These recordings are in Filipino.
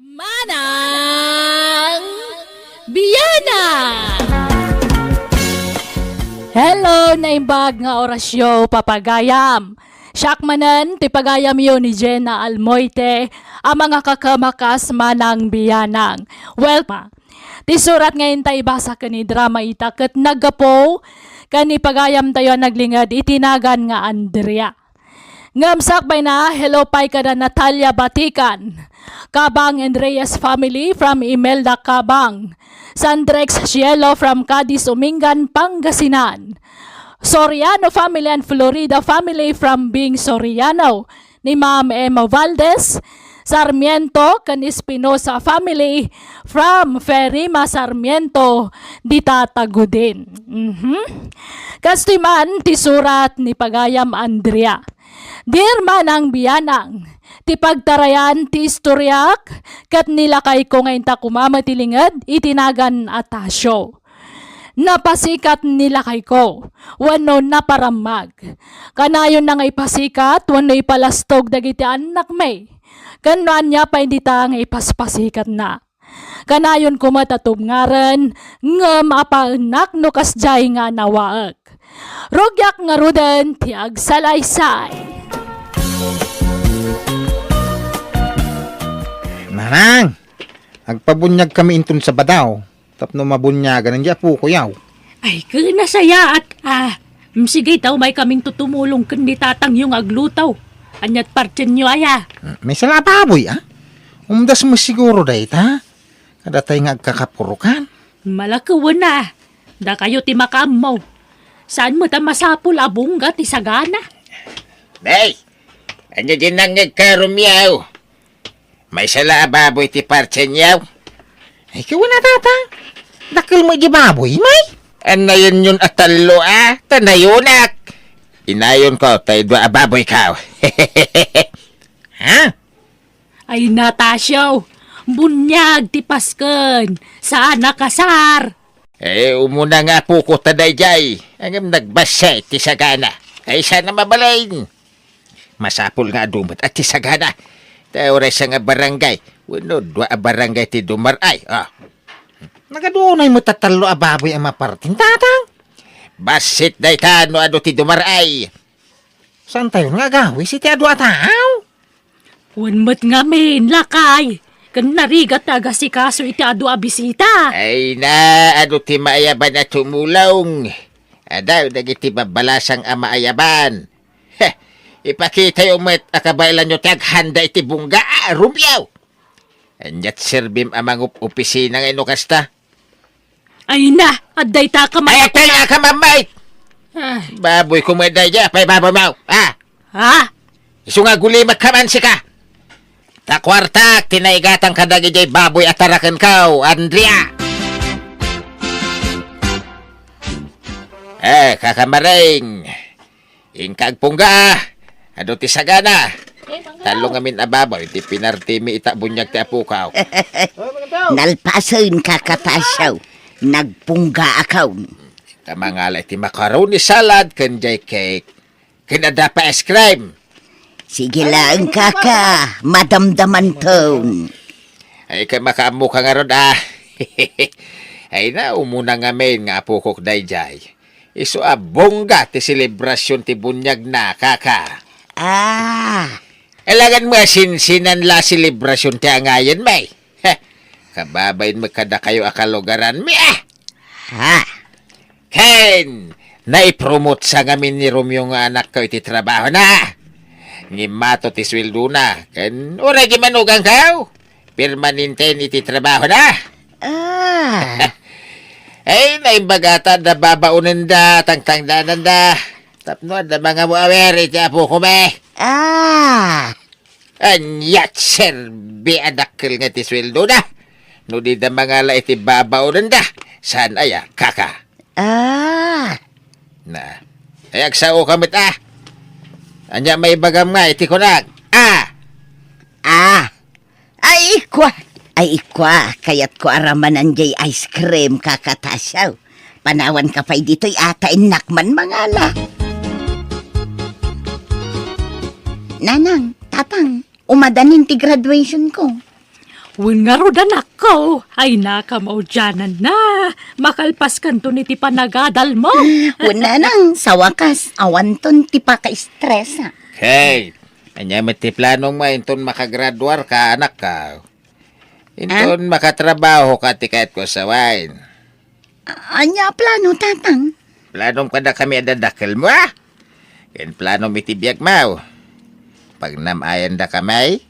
Manang Biyana! Hello, naimbag nga orasyo papagayam. Syakmanan, ti pagayam yun ni Jenna Almoite, ang mga kakamakas manang biyanang. Welcome. Ti surat ngayon tayo basa ka ni drama itakat nagapo, kani pagayam tayo naglingad itinagan nga Andrea. Ngamsak bay na, hello pay kada Natalia Batikan. Kabang and Reyes family from Imelda Kabang. Sandrex Cielo from Cadiz Umingan, Pangasinan. Soriano family and Florida family from Bing Soriano. Ni Ma'am Emma Valdez. Sarmiento kan Espinosa family from Ferima Sarmiento di Tatagudin. Kastiman ti surat ni Pagayam Andrea. Dear Manang Biyanang, ti pagtarayan ti istoryak kat nilakay ko ngayon ta kumamatilingad itinagan atasyo. Napasikat nilakay ko, wano naparamag. Kanayon na ngay pasikat, wano ipalastog dagiti anak may. Kanuan niya pa hindi ta ngay paspasikat na. Kanayon kumatatub ngaran, ngam apaanak no kasjay nga nawaag. Rogyak nga rudan ti agsalaysay. Manang, agpabunyag kami intun sa badaw. Tapno mabunyagan ang po kuyaw. Ay, kaya saya at sige taw may kaming tutumulong kundi tatang yung aglutaw. Anyat partyan nyo aya. May salababoy Umdas mo siguro dahit Kada tayo nga agkakapurukan. Malakawan na. Da kayo ti makamaw. Saan mo ta masapul abungga ti sagana? Bay, ano din nang nagkarumyaw? May salababoy ti partyan yaw. Ay, kawa na tatang. Dakil mo igibaboy, may? Ano yun atalo Tanayonak. Inayon ko, tayo dua ababoy ka. Ha? Ay Natasyaw, bunyag ti pasken. Saan nakasar? Umuna nga po ko taday jay. Ang nagbasay ti sagana. Ay sana mabalain. Masapul nga dumot at ti sagana. Tayo rin sa nga barangay. Wano, dua barangay ti dumaray. Nagadunay mo tatalo ababoy ang maparting tatang. Basit day ta no ano ti dumaray. Saan tayo nga gawi si ti adu ataw? Wanmat nga men, lakay. Kan narigat taga si kaso iti adu abisita. Ay na, ano ti maayaban na tumulong. Adaw, nagiti babalasang maayaban. Ipakita yung met akabailan nyo taghanda iti bungga, rumyaw. Anyat sirbim amang opisina ngayon kasta. Ay na, aday ta ka Ay, kaya ka mamay! Baboy kumaday dya, pa'y baboy mau. Ha? Iso nga gulimat ka man si ka. Takwartak, tinaigatang kadagi jay baboy at tarakan ka, Andrea. Kakamaring. Ingkag pungga. Ano ti sagana? Talong amin ababoy, ti pinartimi itabunyag ti apukaw. Nalpasan kakapasyaw. Nagpungga akaw. Kamangalay ti macaroni salad, kanjay cake. Kinada pa ice cream. Sige lang kaka, madamdaman ton. Ay ka makaamu ka nga ron Ay na, umuna nga main nga apukok dayjay. Iso bongga ti selebrasyon ti bunyag na kaka. Elagan mo sinsinan la selebrasyon ti angayon may. Kababayin mo kada kayo akalugaran mi Ken, naipromote sa ngamin ni Romeo nga anak ko iti trabaho na. Ngimato ti sweldo na. Ken, ura gimanugang kayo. Permanente iti trabaho na. Ay, naimbagata da babaunan da, tangtangdanan da. Tapno da mga muawer iti apo ko me. Anyat serbi adakil nga ti sweldo na. No di da mga la iti babaunan da. Saan aya, kaka? Na, ay agsao kamit Anya may bagam nga iti kunag. Ay ikwa, kayat ko aramanan jay ice cream kakatasaw. Panawan ka pa'y dito'y atain nakman mangala. Nanang, tatang, umadanin ti graduation ko. Wen nga rod anak ko, ay nakamaujanan na. Makalpas kan to ni ti panagadal mo. Wala nang sa wakas, awanton ti pa ka-stress ha. Hey, anya may ti planong mo inton makagraduar ka anak ka. Inton makatrabaho ka ti kahit ko sa wine. Anya plano, tatang? Planong kada kami adadakil mo ah. Ken plano mi ti biag mau. Pag namayan da kamay,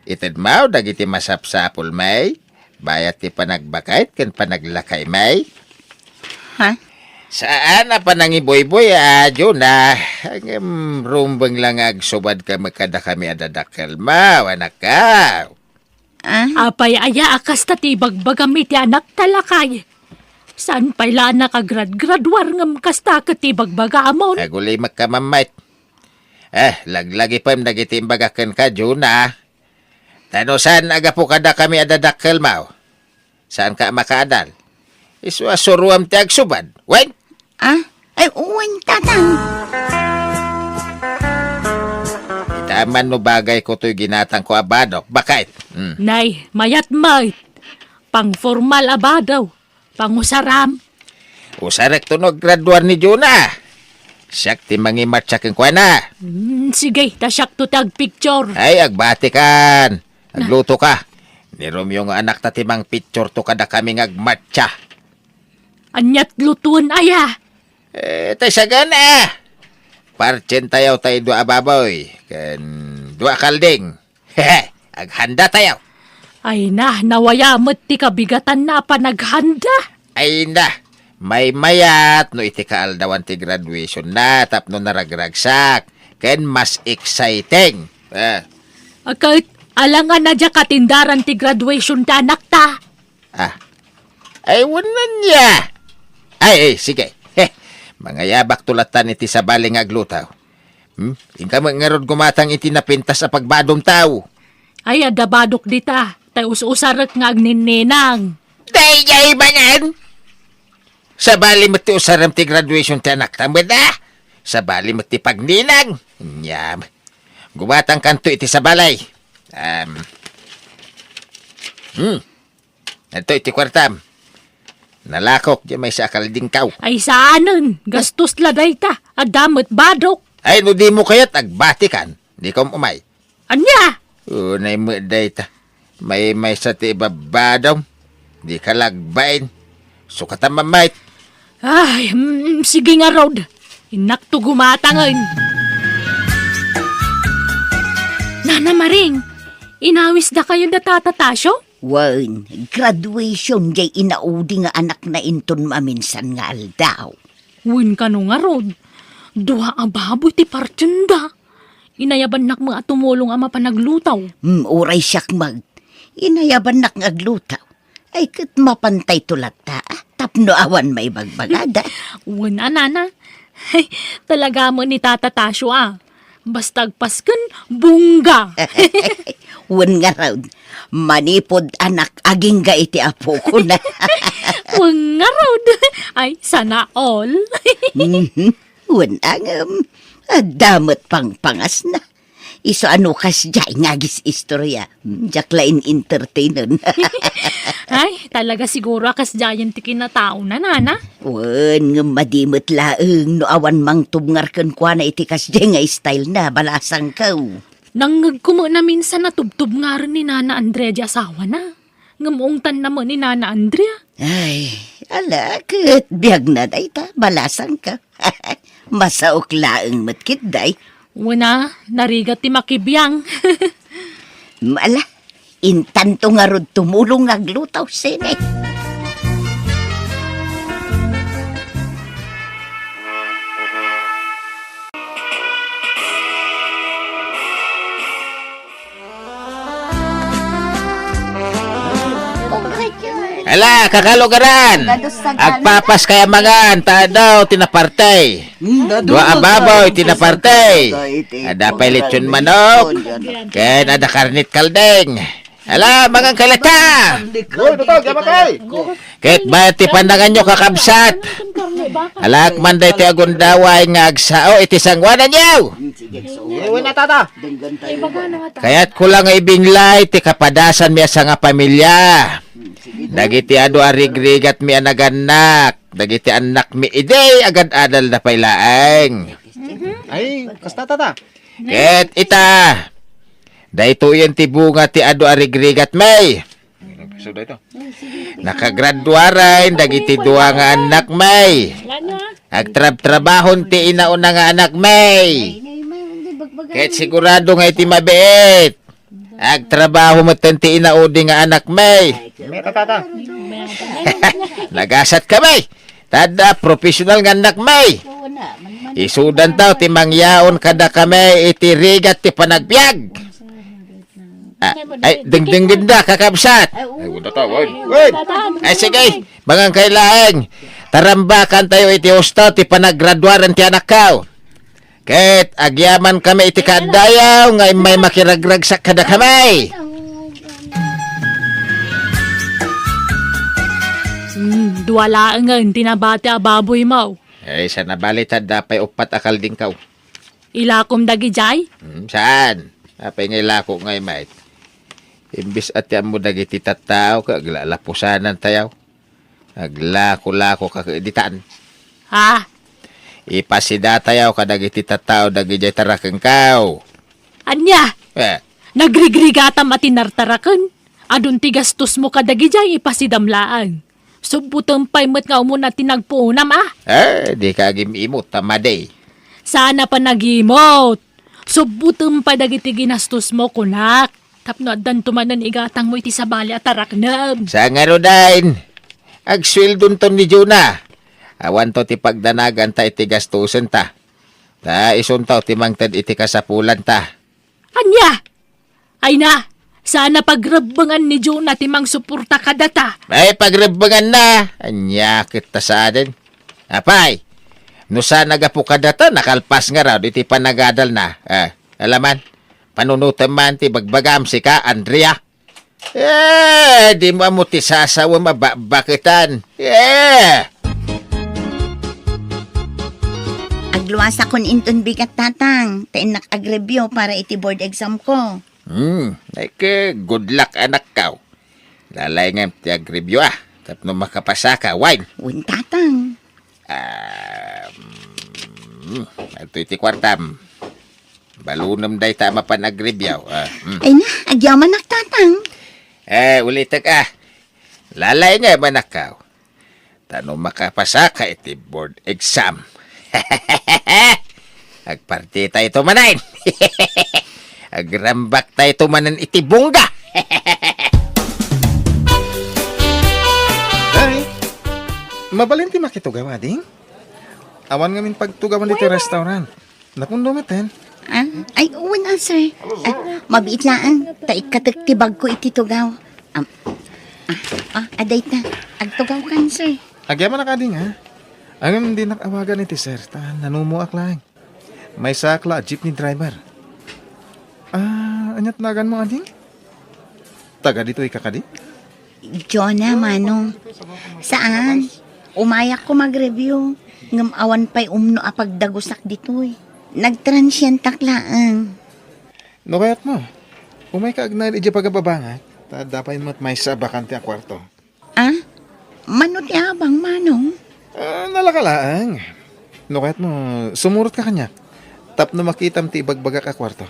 itad mau dagiti masapsapol may, bayat ti panagbakait ken panaglakay may. Ha? Saan na pa nangiboy-boy adyo na hanggang rumbang lang agsubad ka makada kami adadakil mau anak ka. Apay aya akas ta ti bagbagami ti anak talakay. Saan pa'y la nakagrad-graduar ngam kasta ka ti bagbagamon? Agulay magkamamait. Laglagi pa yung nagitimbagakan ka, Juna. Tano, saan aga po kada kami adadakkel, mau? Saan ka makaadal? Iswasuruam ti agsubad. Wen? Ay, uwan, tatang. Itaman no bagay ko to'y ginatang ko abadok. Bakit? Nay, mayat may. Pang formal abadaw. Pangusaram. Usarek to no graduar ni Juna. Siyak ti mangimat siya keng kwa na. Sige, tasyak to tag picture. Ay, agbati kan. Agluto ka. Ni Romeo nga anak ta timang picture to kada kami ngagmatcha. Anyat lutuan aya. Tay sagan Parchen tayo tayo dua ababoy. Ken dua kalding. Hehe, aghanda tayo. Ay na, nawayamot ti kabigatan na panaghanda. Ay na, may mayat no iti kaaldawan ti graduation na tapno naragragsak. Ken mas exciting. Kahit alangan na dya katindaran ti graduation ta anak ta. Ay wanan niya. Ay, sige. Mga yabak tulatan iti sabaling aglutaw. Inka mangarod gumatang iti napintas sa pagbadong tao. Ay adabadok dita. Tay us-usarak nga agninninang. Dayay ba yan? Sabali mo ti usaram ti graduation ti anak tamad Sabali mo ti pagninang. Nyam. Gumatang kanto iti sabalay. Ito iti kwartam. Nalakok di may sakal dingkaw. Ay saanon, gastos laday ta. Adamot badok. Ay no di mo kaya't agbatikan. Di ka umay. Anya? Unay mo day ta. May sa ti babadaw. Di ka lagbain. Sukata mamait. Ay, sige nga Rod. Inak to gumatangan. Nana Maring, inawis da kayo da tatatasyo? Wan, graduation jay inaudi nga anak na inton maminsan nga aldaw. Win ka no nga Rod. Duha ababoy ti partyenda. Inayaban nak mga tumulong ama panaglutaw. Uray siyak mag. Inayaban nak nga aglutaw. Ay kat mapantay tulat ta. Tapno awan may bagbagada. Wala nana. Ay, talaga mo ni Tata Tasyo Bastag pasken, bunga. Wan nga raw. Manipod anak aging ga iti apo ko na. Wang nga Rod. Ay, sana all. Wan angam. Damot pang pangas na. Iso ano kas jay ngagis istorya. Jaklain entertainer. Ay, talaga siguro akas jayan ti kinatao na nana. Wan nga madimot laeng no awan mang tubngarken kwa na iti kas jay nga style na balasang kaw. Nangag ko mo na minsan natubtub nga rin ni Nana Andrea di asawa na. Ngamuungtan naman ni Nana Andrea. Ay, alakit. Biyag na day ta. Balasang ka. Masaok laeng matkit day. Wana, narigat ti makibiyang. Mala, intanto nga rod tumulong aglutaw sine. Ala, kakalogaran! Agpapas kaya mangan, daw tinapartay. Dua ababoy, tinapartay. Ada pay lechon manok. Ken ada karnit kaldeng. Ala, mga kalata! Kahit ba ti pandangan nyo kakabsat? Alak man day ti agundaway nga agsao iti sangwanan nyo! Kaya't ko lang ibinlay ti kapadasan miya sa nga pamilya. Dagiti ado arigrigat mi anaganak. Dagiti anak mi iday agad adal na pailaang. Ay, kasta tata. Ket ita. Dayto yan ti bunga ti ado arigrigat may. So dayto. Nakagraduaran dagiti duwa nga anak may. Agtrab-trabahon ti inauna nga anak may. Ket sigurado nga iti mabiit. Agtrabaho mo ti inaudi nga anak may. Meta tata. Nagasat ka may. Tada professional nga anak may. Isudan taw ti mangyaon kada kami iti rigat ti panagbiag. Ay, dingding da kakabsat. Ay, wala ta, wait. Ay, sige, mga kailaang. Tarambakan tayo iti usto ti panagraduaran ti anak kao. Ket agyaman kami iti kadayaw nga may makiragrag sa kada kamay. Duwala nga tinabati a baboy mo. Ay, sa nabalitan dapay upat akal din kao. Ilakom dagi jay? Saan? Apay ngay lako ngay mait. Imbis at yan mo dagiti tattao ka aglalapusanan tayaw. Aglako-lako ka editan. Ha? Ipasida tayaw ka dagiti tattao dagiti tarakeng kao. Anya? Nagrigrigatam at tinartarakan. Adun ti gastos mo kadagi jay ipasidamlaan. Subutang paymet nga umuna tinagpunam Di ka agimimot tamaday. Sana pa nag-emote. Subutang pa dagiti ginastos mo kunak. Tapno dan tumanan igatang mo iti sabali at taraknam. Sa nga rodain, agswildon to ni Juna. Awan to ti pagdanagan ta iti gastusen ta. Ta isuntaw ti mangtad iti kasapulan ta. Anya? Ay na, sana pagrebangan ni Jonah timang suporta kadata. Ay pagrebangan na, anya kita sa atin. Apay, no sa nagapukadata nakalpas nga raw iti panagadal na. Alaman, panunutan man ti bagbagam si ka, Andrea. Di mo mo ti sasawa mababakitan. Agluwas akon inton bigat tatang. Tain nakagrebyo para iti board exam ko. Ay good luck anak ka. Lalay nga ti agribyo Tapno makapasa ka, wine. Un tatang. Ito iti kwartam. Balunam day ta mapanagribyaw. Ay na, agyaman nak tatang. Ulitak Lalay nga manakaw. Tano makapasa ka iti board exam. Agparti tayo tumanain. Agrambak tayo tumanan iti bungga. Ay, mabalinti makitugaw, ading. Awan ngamin pagtugawan dito restaurant. Napundo maten. Ay, uwan sir. Mabiit laan. Taik katiktibag ko iti tugaw. Aday ta. Agtugaw kan, sir. Agyaman na ka ding, ha? Ang hindi nakawagan iti sir. Nanumuak lang. May sakla, jeepney driver. Anyat nagan mo, ading? Taga dito ikakadi? Jonah, manong. Saan? Umayak ko mag-review. Ngamawan pa'y umno apagdagusak dito'y. Nagtransient taklaan. No kayat mo. Umay ka agnay iti pagababanga. Dapat mo't may sa bakante a kwarto. Mano ti abang, manong? Nalakalaang. No kayat mo, sumurot ka kanya. Tapno makitam ti ibagbaga ka kwarto.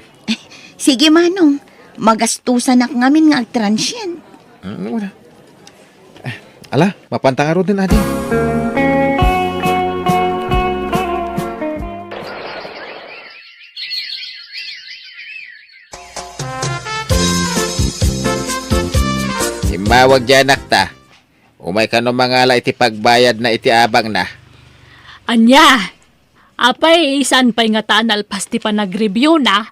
Sige, manong. Magastusan ak ngamin nga agtransient. Wala. Ala, mapantangaro din ading. Imawag dyan nakta. Umay ka no mangala iti pagbayad na iti abang na. Anya? Apay, isan pa'y nga tanal pasti pa nag-review na?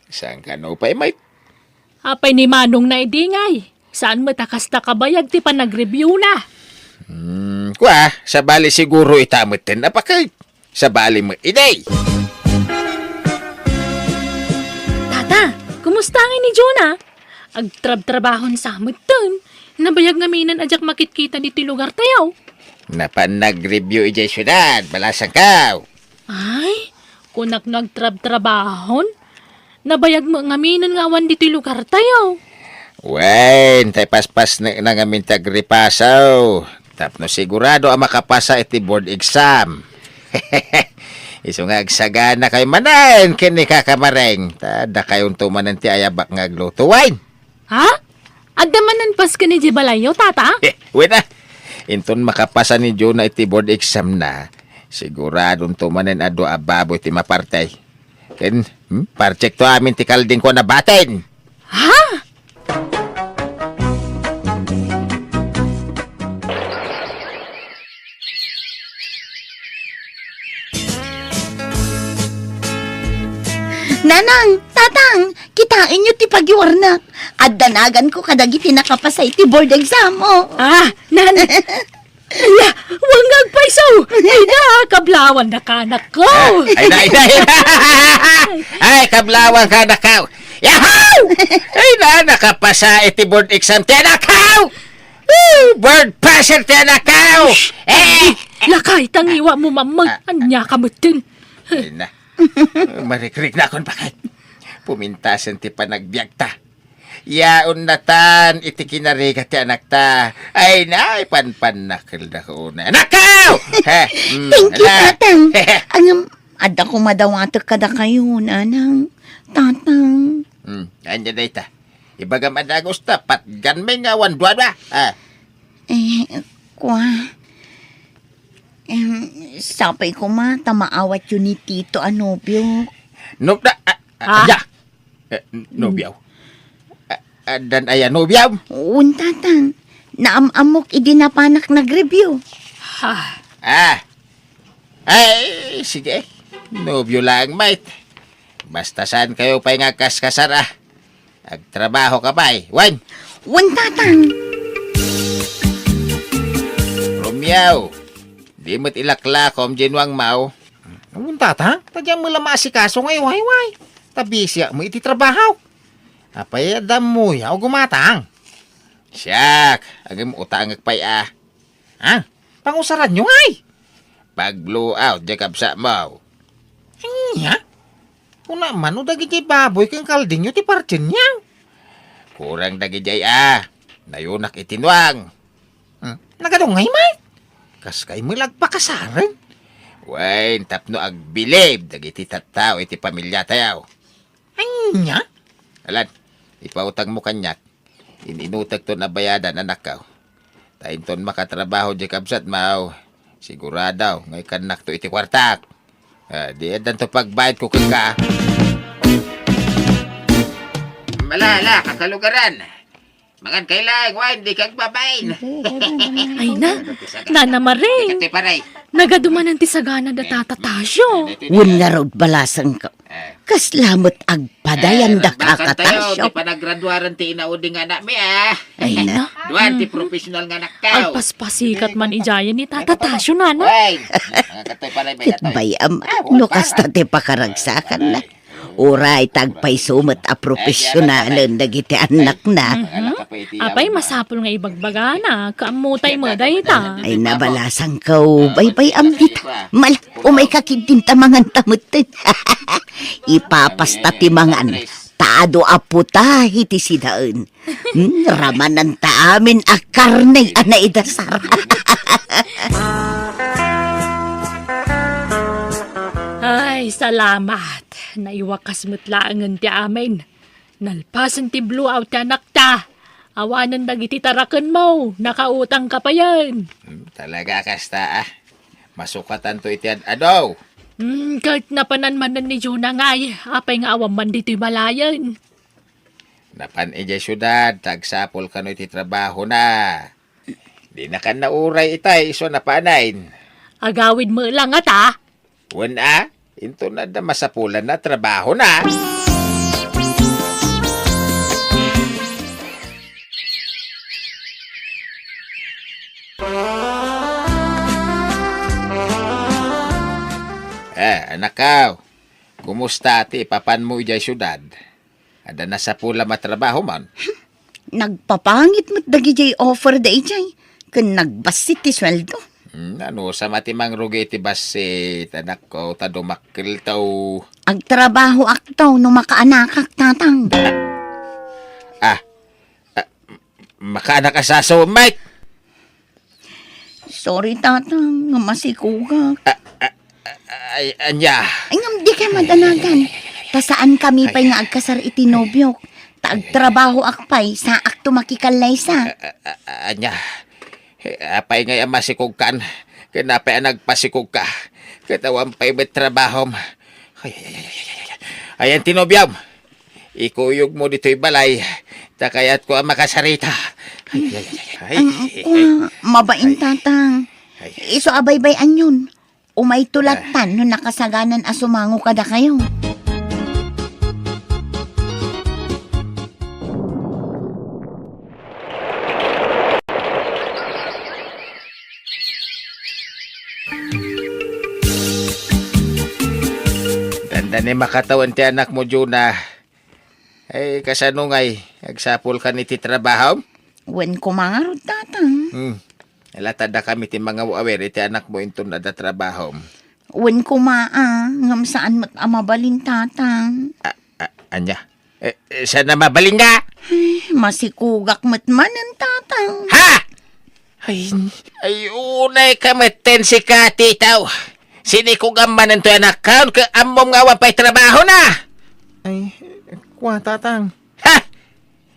Saan ka no pa'y may... Apay ni Manong na idingay. Saan matakas na kabayag ti pa nag-review na? Sa bali siguro itamot din. Apakay, sa bali mo iday. Tata, kumusta nga ni Jonah? Agtrab-trabahon sa amutan. Nabayag ngaminan ajak makit-kita dito lugar tayo. Napan nag-review ijay syudad, balasang ka. Ay, kunak nagtrab-trabahon. Nabayag mo ngaminan nga awan dito lugar tayo. Wen, tay paspas na ngamin tagripasaw. Tapno sigurado ang makapasa iti board exam. Iso nga agsagana kayo manan, kini kakamareng. Tada kayong tumanan ti ayabak nga aglutuwain. Ha? Agdamanan pas ka ni Jibalayo, tata? Wait na. Inton makapasa ni Joe na iti board exam na, siguradong tumanan ado ababo iti mapartay. Ken, parcheck to amin ti kalding ko na batin. Ha? Nanang, tatang, kitain nyo ti pagiwarnak. At danagan ko kadagi tinakapasay ti board exam mo. Ah, nan. Ala, wangag paisaw. Ay na, kablawan na kanak ko. Ay na. Ay, kablawan ka na kaw. Yahoo! Ay na, nakapasa iti board exam ti anakaw. Board passer ti anakaw. Lakay, tangiwa mo mamang. Anya kamutin. Ay na. Marikrik na akong bakit. Pumintasan ti panagbiag ta. Yaon na tan, iti kinariga ti anak ta. Ay na, panpanakil na ko na. Anakaw! Thank you, tatang. Ada ko madawatak kada kayo, nanang. Tatang. Anya na ita. Ibaga madagos ta, patgan may ngawan duwa ba? Kwa. Sapay ko tamaawat yun ni Tito Anobio. Nobda, ya. Nobyaw. Dan aya nobyaw. Tatang. Naamamok idinapanak nag-review. Ha? Ay, sige. Nobyo lang, mate. Basta saan kayo pa nga kaskasara. Agtrabaho ka ba eh? Wan! Tatang. Romeo, di mo't ilaklakom ginwang mau. Tata, tadyang mo lang maasikaso ngayon, way. Tabisya mo iti trabaho. Apay, adam mo, yaw gumatang. Siyak, agam utang agpay ah. Ha? Pangusaran nyo, ay. Pag blow out, jakab sa mau. Nya? Kung naman, o dagi jay baboy kang kalding nyo, ti partin niya. Kurang dagijay ah. Nayunak itinwang. Nagadong ngay, may. Kas kay mo lagpakasaran. Wain, tapno agbilib. Dagiti tattao iti pamilya tayaw. Ay, nya? Alan, ipautang mo kanyak. Ininutag to na bayadan anak ka. Tayin ton makatrabaho di kabsat mau. Siguradaw, ngay kanak to iti kwartak. Di edan to pagbayad ko ka. Malala, kakalugaran. Mangan kailang, wain, di kag babain. Ay na, nanamaring. Kati paray. Nagadumanan ti sagana da tatatasyo. Na road balasang ka. Kaslamot agpadayan da Bakit tayo, kakatasyo. di pa naggraduaran ti inauding anak mi ah. Ay na. Duwan, ti professional nga anak ka. Agpaspasikat man ijayan ni tatatasyo, nana. Wain, mga katoy paray, may katoy. Bayam, no kasta te pakaragsakan na. Uray tagpay sumat a profesyonalan dagiti anak na. Apay, masapol nga ibagbagana. Kaamutay mo day ta. Ay nabalasang kau, bay amdita. Mal, umay kakidin tamangan tamutin. Ipapasta timangan. Taado aputa hiti sidaan. Ramanan ta amin a karneng anaidasar. Ay, salamat. Naiwakas mo't laangan ti amin. Nalpasan ti blue out ti anak ta. Awanan dagiti tarakan mo. Nakautang ka pa yan. Talaga kasta ah. Masukatan to iti adaw. Kahit napananmanan ni Juna ngay, apay nga awam man dito'y malayan. Napan ijay syudad, tagsapol ka no iti trabaho na. Di na ka nauray itay, so napanain. Agawid mo lang at ah. Wan ah, into na da masapulan na trabaho na. Anak ka, kumusta ati papan mo ijay syudad? Ada na sa pula matrabaho man? Nagpapangit mo't dagi jay offer da ijay. Kun nagbasit ti sweldo. Ano, sa matimang rugi ti basit, anak ko, tadumakil tao. Agtrabaho aktaw no makaanakak tatang. Makaanak ka sa so, Mike. Sorry tatang, nga masikugak. Ay, anya. Ay ngam di kay madanagan. Ta saan kami pa'y nga agkasar iti nobyok. Ta agtrabaho akpay sa akto makikalay sa. Anya. Apay nga masikog kan. Kinapay nagpasikog ka. Katawan pa'y may trabaho. Ayan, tinobyam. Ikuyog mo dito'y balay. Takayat ko ang makasarita. Mabain tatang. Iso abay-bayan yun. Umay tulatan no nakasaganan asumango kada kayo. Tanda ni makatawan ti anak mo, Juna. Ay, kasanungay. Agsapol ka ni ti trabaho? Wen kumangarod tatang. Latada kami ti mga awer, iti anak mo intun na da trabaho. Wen kumaa. Ngam saan mat amabalin tatang. Anya? Sana mabaling nga? Masikugak mat manan tatang. Ha? Ay, unay ka maten si Kati tao. Sinikog ang manan to anak ka, ka amom nga wapay trabaho na. Ay, kwa tatang. Ha?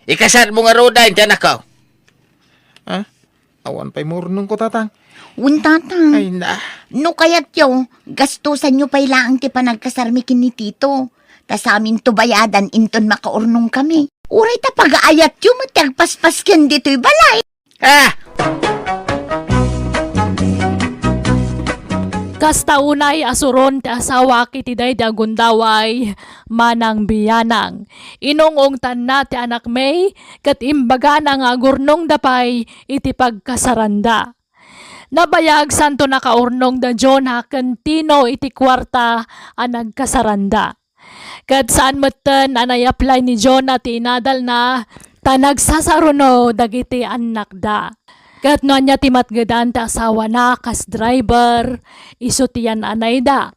Ikasar mo nga roda, hindi anak ko. Ha? Awan pa'y murnong ko tatang. Wen tatang. Ay na. No kayat yo, gastusan nyo pa'y laang ti panagkasarmikin ni Tito. Tas amin to bayadan inton makaurnong kami. Uray ta pag-aayat yo, matagpaspas ken dito'y balay. Ha? Kastaunay asuron ti asawa kiti daydi agundaway manang biyanang. Inungong tanna ti anak may kat imbaga na nga gurnong dapay iti pagkasaranda. Nabayag santo nakaurnong da John Hakentino iti kwarta ang nagkasaranda. Kat saan matan anay apply ni John na ti inadal na ta nagsasaruno dagiti anak da. Kat no anya ti matgadan ta asawa na kas driver, iso tiyan anay da.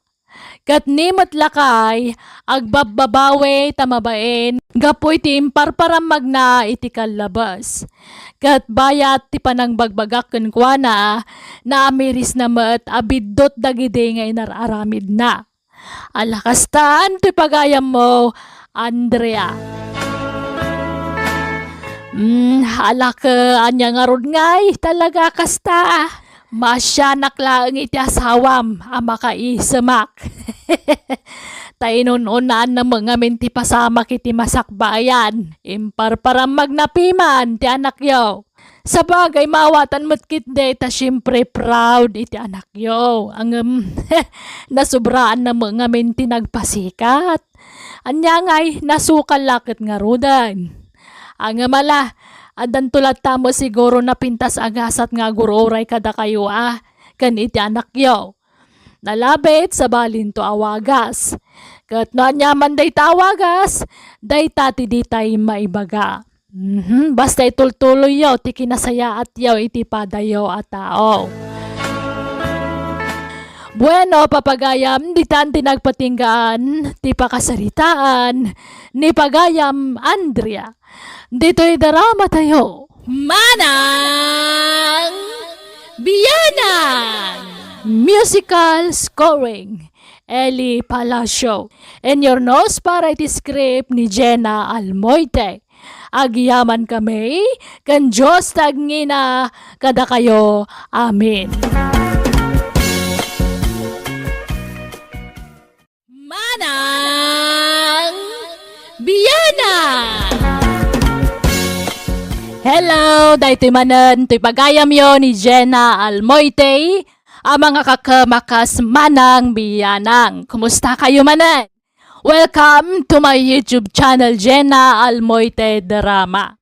Kat ni matlakay, agbababawe tamabain, gapoy ti imparparam magna iti kalabas. Kat bayat ti panang bagbagak kenkwana, na amiris na mat abidot dagidi nga inararamid na. Alakastaan ti pagayam mo, Andrea. Halak anya nga rod ngay, talaga kasta. Masya naklaang iti asawam, ama ka isamak. Tainununan na mga minti pasamak iti masakbayan. Imparparam magnapiman, ti anak yaw. Sa bagay mawatan mo't kitde, ta syempre proud iti anak yaw. Ang nasubraan na mga minti nagpasikat. Anya ngay, nasukal lakit nga rodan. Ang mala, adan tulat tamo siguro na pintas agasat nga guroray kada kayo kan iti anak yaw. Nalabit sa balin to awagas. Kat no anyaman day tawagas, day tati di tayo maibaga. Basta itultuloy yaw, ti kinasaya at yaw iti padayaw at tao. Bueno, papagayam, di tan tinagpatinggaan, ti pakasaritaan, ni pagayam Andrea. Dito'y darama tayo. Manang Biyanang! Musical scoring, Eli Palacio. And your nose para iti script ni Jenna Almoite. Agyaman kami, kan Diyos tagngina, kada kayo. Amen. Manang Biyanang! Hello, daytoy manen, to'y pagayam yo ni Jenna Almoite, ang mga kakamakas manang biyanang. Kumusta kayo manen? Welcome to my YouTube channel, Jenna Almoite Drama.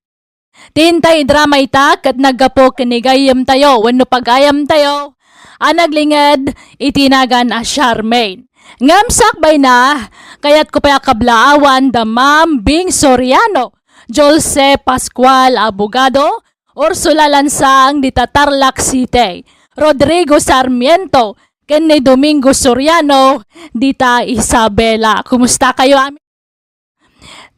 Tintay drama ita, kat nagapo kinigayam tayo, wano pagayam tayo, anaglingad itinagan a Charmaine. Ngamsak bay na, kaya't ko pa kablaawan da Ma'am Bing Soriano, Jose Pascual Abogado, Ursula Lansang dita Tarlac City, Rodrigo Sarmiento, ken ni Domingo Soriano dita Isabela. Kumusta kayo amin?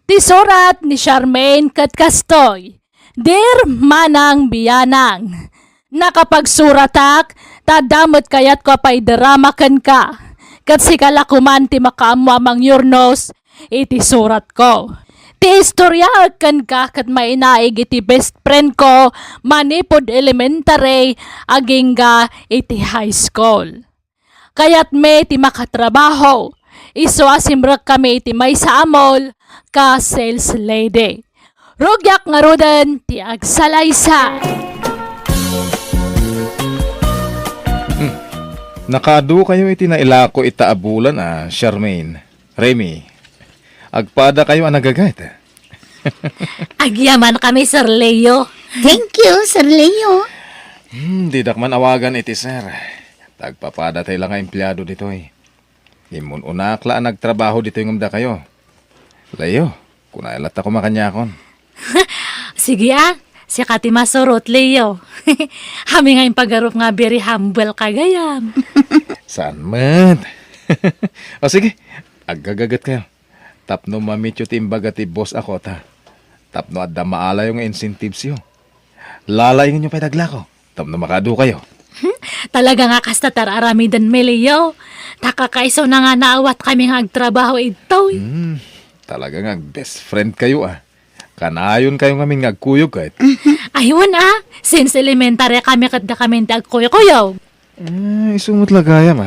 Tisurat ni Charmaine Katkastoy, Dear Manang Biyanang, nakapagsuratak, tadamot kayat ko pa'y dramakan ka. Kat si kalakuman ti makaamwamang yurnos, iti surat ko. Ti istorya kan ka kat mainaig iti best friend ko, manipod elementary, agingga iti high school. Kayat me ti makatrabaho, iso asimrak kami iti may sa amol, ka sales lady. Rugyak nga rodan ti agsalaysa. Nakadu kayo iti nailako itaabulan Charmaine, Remy. Agpada kayo nagagayt. Agyaman kami, Sir Leo. Thank you, Sir Leo. Di dakman awagan iti sir. Tagpapada tayo lang nga empleyado dito eh. Imun unakla nagtrabaho dito yung umda kayo. Leo, kunailat ako makanyakon. Sige si Kati masurot, Leo. Hami nga yung pagarup nga very humble kagayam. Saan man? O sige, agagagat kayo. Tapno mamityo timbaga ti boss ako ta. Tapno adda maala yung incentives yo. Lalayin nyo pa daglako. Tapno makadu kayo. Talaga nga kasta tararamidan me, Leo. Takakaiso na nga naawat kami nga agtrabaho ito. Talaga nga best friend kayo Kanayon kayo ngamin nga agkuyog kahit. Ayun since elementary kami kadda kami agkuyo-kuyo. Isumot lagayam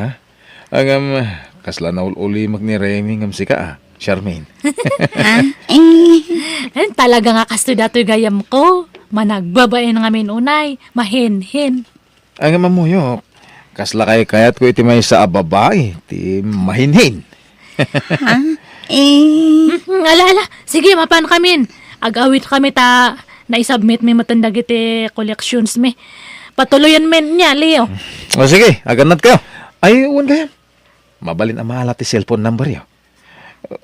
Ang kasla na uli ni Remy ngam sika Charmaine. Talaga nga kasto dato'y gayam ko. Managbabain ngamin unay, mahin-hin. Ang mamuyok, kasla kay kayat ko iti may sa babae, ti mahinhin. Ala, sige, mapan kamin. Agawit kami na-submit mi matandag iti collections mi. Patuloyan men niya, Leo. O sige, aganat kayo. Ay, uwan kayo. Mabalin ang mahala ti cellphone number yo.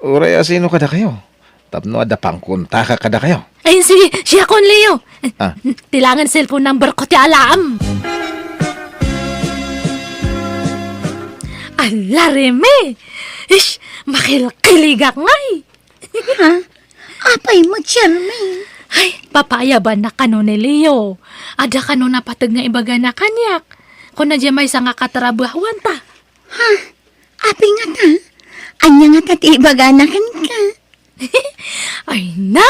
Uray sino kada kayo. Tapno ada pangkunta ka kada kayo. Ay, sige, siya kon, Leo. Ah. Tilangan cellphone number ko ti alam. Ala, Reme. Ish, makilkiligak ngay. Apay mo, Charmaine. Ay, papayaban na kano ni Leo. Ada kano na patag nga ibaga na kanyak. Kung na may sa nga katrabahuan ta. Api nga ta. Anya nga tati ibaganakan ka. Ay na,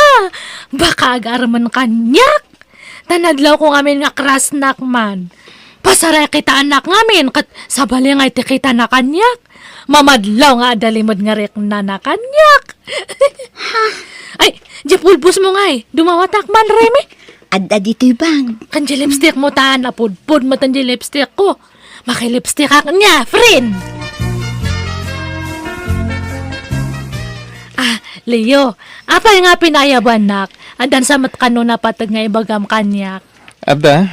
baka agarman kanyak. Tanadlaw ko ngamin nga krasnak man. Pasaray kita anak ngamin, kat sabali nga iti kita na kanyak. Mamadlaw nga adalimod nga rik na kanyak. Ay, di pulbos mo nga dumawatak man, Remy. Adda dito'y bag. Kanji lipstick mo ta, napudpud mo tanji lipstick ko. Makilipstick ka niya, friend. Leo, apay nga pinayaban nak, andan sa matkano na patag nga ibagam kanyak. Ada,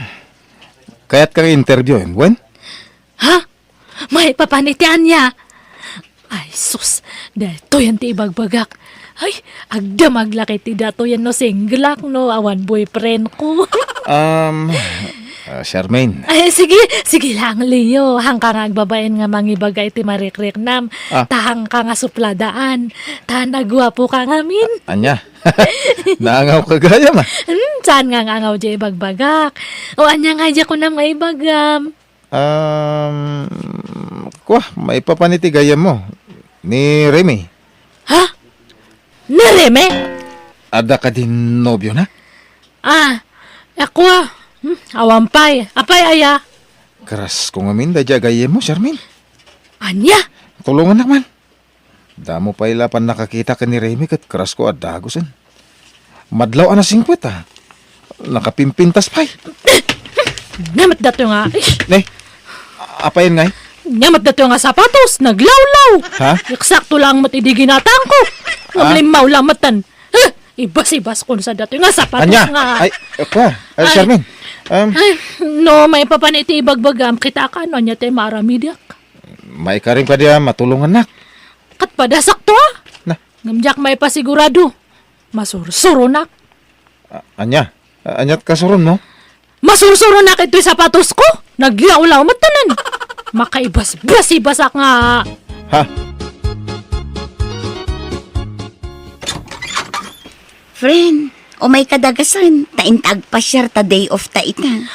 kayat kang interview wen? Ha? May papanitian niya. Ay, sus, dato yan ti ibagbagak. Ay, agda maglaki ti dato yan no singlak no, awan boyfriend ko. Charmaine. Ay, sige lang, Leo. Hang ka nga agbabain nga mangibagay ti marikrik nam. Tahang ka nga supladaan. Tahan nagwapo ka ngamin. Anya, naangaw ka gaya Saan nga ngangaw di ibagbagak? O anya nga di ko na maibagam. May papaniti gaya mo. Ni Remy. Ha? Nareme? Ada ka din nobyo na? Ako awampay. Apay aya. Karas kung amin da gaya mo, Charmaine. Anya? Tulungan naman. Damo pa ilapan nakakita ka ni Remy kat karas ko at dagusan. Madlaw ana 50 Nakapimpintas pa'y. Namat dato nga. Ne, apayin ngay? Namat dato nga sapatos. Naglawlaw. Ha? Eksakto lang matidi ginatang ko. Maglimaw lang matan. Ibas-ibas ko sa dato nga sapatos Anya, nga. ay, Charmaine. Ay, no, may papaniti ibagbagam. Kita ka, no, niya tayo maramidak. May karing pa diya matulungan nak. Kat padasak to Na. Ngamjak may pasigurado. Masursuro nak. Anya? Anyat kasuron mo? Masursuro na kito'y sapatos ko. Nagyaulaw matanan. Makaibas-bas-ibasak nga. Ha? Friend, o may kadagasan, taintag pa siya ta day off ta ita.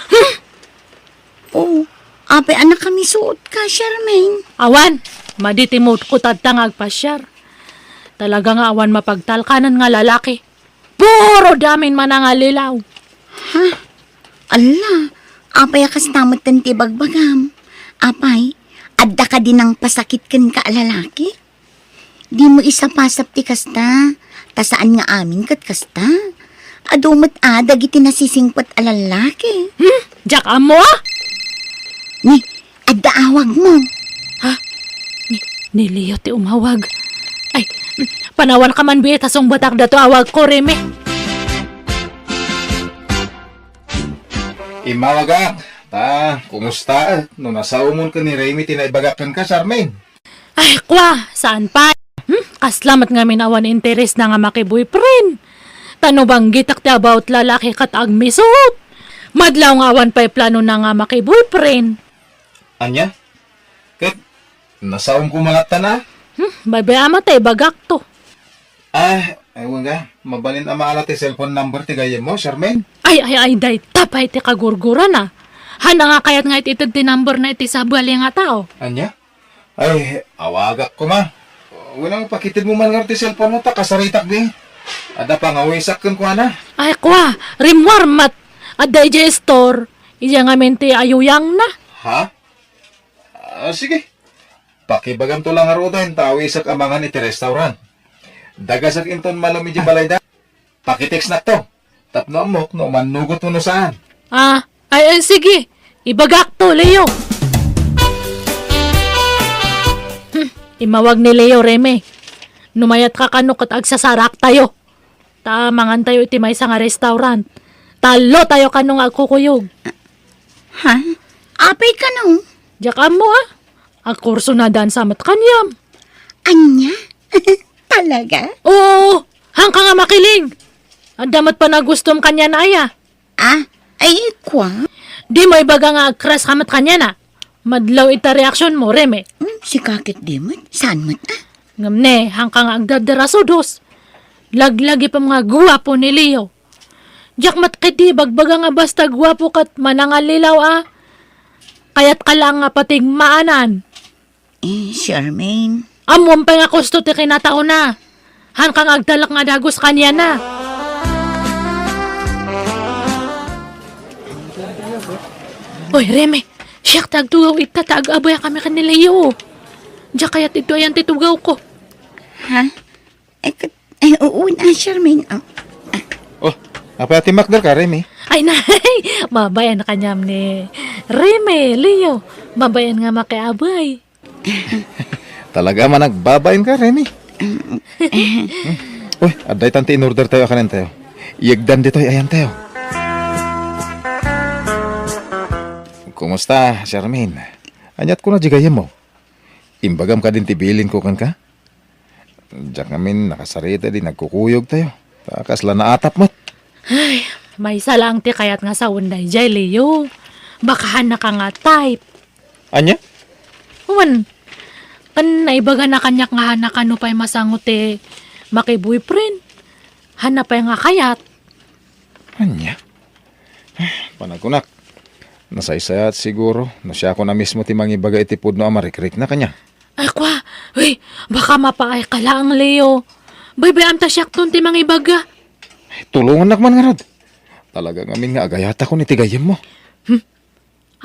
Oh, ape anak kami suot ka, Charmaine. Awan, maditimot ko tatangag pasyar. Talaga nga awan mapagtalkanan nga lalaki. Puro damin manangalilaw. Ala, apay akas tamot tan tibagbagam. Apay, adda ka din ang pasakit kan ka lalaki. Di mo isa pasap ti kasta. Ta saan nga amin kat kasta. Adumat dagiti nasisingpat alalaki. Jack amo ah! Ni, adda awag mo. Ni Leo ti umawag. Ay, panawan ka man biya tasong batak dato awag ko reme. Imawagak. Kumusta? No nasaumon ka ni Remy, tinaibagakan ka, Charmaine. Ay, kwa, saan pa? Kaslamat nga minawan interes na nga maki-boyfriend. Tano bang gitak ti about lalaki kat agmisot? Madlaw nga awan pa'y plano na nga maki-boyfriend. Anya? Kat, nasaum ko mga tana? Babay amatay bagak to. Ewan nga. Mabalin ama ala ti cellphone number ti gayem mo, Charmaine. Ay, day, tapay ti kagurgura na. Hana nga kayat nga ititid ti number na iti sabali nga tao. Anya? Ay, awagak ko ma. Walang pakitid mo man nga ti cellphone mo ta, kasaritak din. Ada pa nga wisak kan ko na. Ay, kwa, rimwarmat. At digestor. Iya nga menti ayuyang na. Ha? Sige. Pakibagam to lang arudan, tawisak amangan iti restaurant. Dagasak inton malami di balay da. Pakitex na to. Tapno amok no manugot mo no saan. Ay, sige. Ibagak to, Leo. Imawag ni Leo, Reme. Numayat ka kanok at agsasarak tayo. Tamangan tayo iti may nga restaurant. Talo tayo kanong agkukuyog. Ha? Apay ka no? Diyakan mo Ang kurso na dan samat kanyam. Anya? Talaga? Oo, hang ka nga makiling. Ang damat pa na gustom kanya na aya. Ay, kwa? Di mo ibaga nga agkras kamat kanya na. Madlaw ita reaksyon mo, Reme. Si kakit dimot? Saan mo't Ngamne, hang ka nga agdadarasodos. Laglagi pa mga guwapo ni Leo. Diyak matkiti, bagbaga nga basta guwapo kat manangalilaw Kayat ka lang nga pating maanan. Charmaine. Amom pa nga kusto ti kinatao na. Han kang agdalak nga dagos kanya na. Oy, Reme. Siyak tagtugaw ita tag-abaya kami kanila iyo. Diya kaya't ito ayan titugaw ko. Ha? Oo na, Charmaine. Apa ati makdar ka, Remy? Ay, nay. Mabayan na kanyam ni Reme, Leo. Mabayan nga makiabay. Talaga man nagbabain ka, Remy. Uy, aday tanti in order tayo kanin tayo. Iagdan dito, ayan tayo. Kumusta, Charmaine? Anyat ko na jigayem mo. Imbagam ka din tibilin ko kan ka. Diyak namin nakasarita din, nagkukuyog tayo. Takasla na atap mo't. Ay, may isa lang ti kayat nga sa unday jay, Leo. Bakahan na ka nga type. Anya? Uwan, kan naibaga na kanyak nga hanakano pa'y masangot maki-boyfriend. Hanapay nga kayat. Anya? Panagunak. Nasaysayat siguro na siya ako na mismo timang ibaga itipod no amarikrik na kanya. Ay, kwa, uy, baka mapaay ka lang, Leo. Baybayam ta siyak ton timang ibaga. Tulungan nakman nga rod. Talaga ngamin nga agayata ko ni tigayem mo.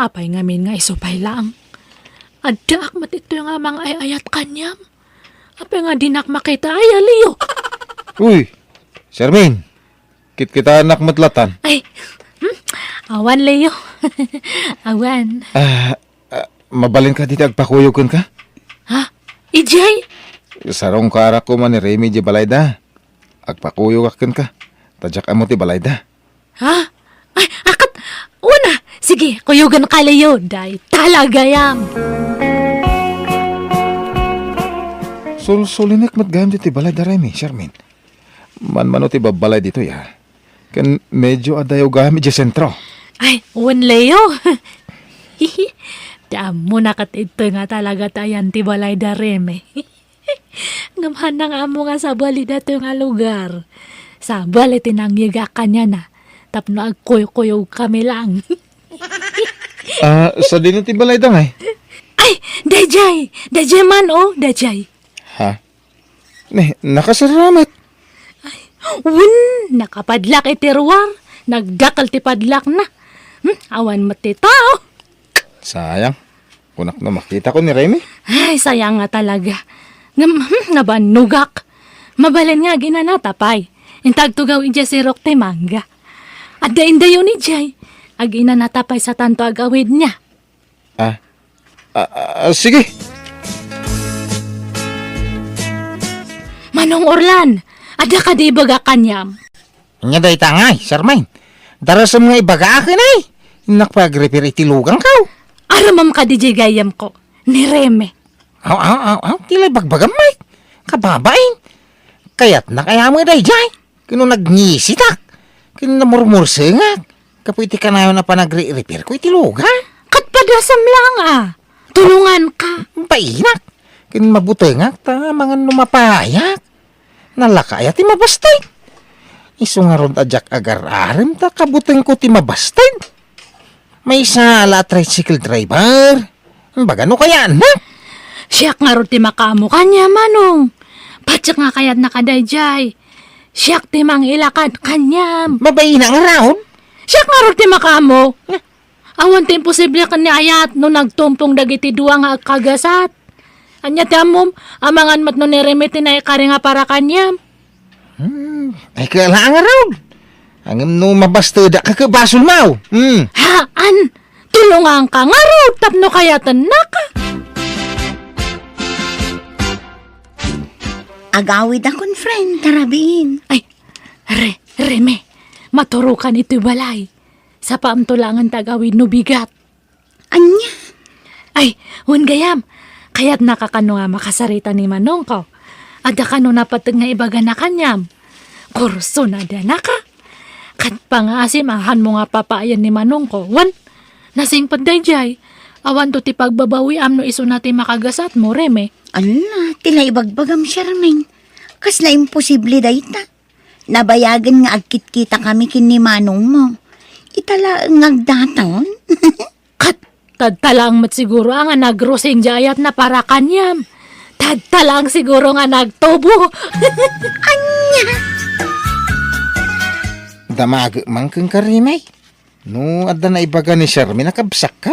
Apay ngamin nga isupay lang. Adak matito yung amang ayat kanyam. Apay nga dinak makita ay, Leo. Uy, Charmaine, kita anak matlatan. Ay, awan, Leo. Awan. Mabalin ka dito agpakuyugan ka? Ha? Ijay? Sarong karak ko man ni Remy di balayda. Agpakuyog akin ka. Tadyak amo ti balayda. Ha? Ay, akat. Una. Sige, kuyugan ka, Leo. Day, talaga yam. Sulinik matgayam di ti balayda, Remy, Charmaine. Man ti babalay dito ya. Kan medyo adayo gamit sa sentro. Ay, wan Leo. Damo na kat ito nga talaga tayan ti balay da reme. Ngamahan na nga mo nga sa bali na ito nga lugar. Sa bali tinangyiga ka niya na. Tapno agkuyo-kuyo kami lang. Sa din ti balay dangay. Ay, Dajay! Dajay man oh, Dajay. Ha? Nakasaramat. Wun, nakapadlak iti ruwar. Nagdakal ti padlak na. Awan mati tao. Sayang. Kunak na makita ko ni Remy. Ay, sayang nga talaga. Nabanugak. Mabalin nga ginanatapay. Intag tugaw ija si Rock te mangga. At dain-dayo ni Jay. Ag inanatapay sa tanto agawid niya. Sige. Manong Orlan, ada ka di baga kanyam. Nya day tangay, Charmaine. Darasam nga ibaga akin ay. Nakpag-repair iti lugang kaw. Aramam ka di Jay gayam ko. Ni Reme. Aw, tila bagbagam may. Kababain. Kaya't na kaya mo day jay. Kino nagnisitak. Kino namurmursengat. Kapo iti kanayon na pa nagre-repair ko iti lugang. Kat padasam lang ah. Tulungan ka. Painak. Kin mabutengak ta mga numapayak. Nalakaya ti mabastay. Isu nga ron tajak agar-arem ta kabuteng ko ti mabastay. May sala tricycle driver. Baga no kaya anak. Siyak nga ron ti makamo kanya manong. Patsak nga kayat nakadayjay. Siyak ti mang ilakad kanyam. Mabay na nga raon. Siyak nga ron ti makamo. Awan ti imposible kan ni ayat no nagtumpong dagiti duwa nga kagasat. Anya ti amom, amangan mat no ni Reme ti naikari nga para kanyam. Ay kala nga raon. Ang no mabasta da kakabasol mau. Haan, tulungan ka nga ron tapno kayatan na ka. Agawid akong friend, karabiin. Ay, Reme, maturukan ito'y balay. Sa paamtulangan tagawid no bigat. Anya? Ay, wan gayam, kaya't nakakano nga makasarita ni Manong ko. Ada ka no napatag nga ibaga na kanyam. Kurso na da na ka. Kat pa nga asimahan mo nga papaayan ni Manong ko. Wan, nasing padayjay. Awan to ti pagbabawi amno iso natin makagasat mo, Reme. Ala, tila ibagbagam, Charmaine. Kas na imposible dayta. Nabayagan nga agkit-kita kami kini Manong mo. Itala ngagdataon. Kat, tadtalang mat siguro ang nagrosing jayat na para kanyam. Tadtalang siguro nga nagtubo. Damag man kang karimay. No, adda na ibaga ni Charmaine nakabsak ka.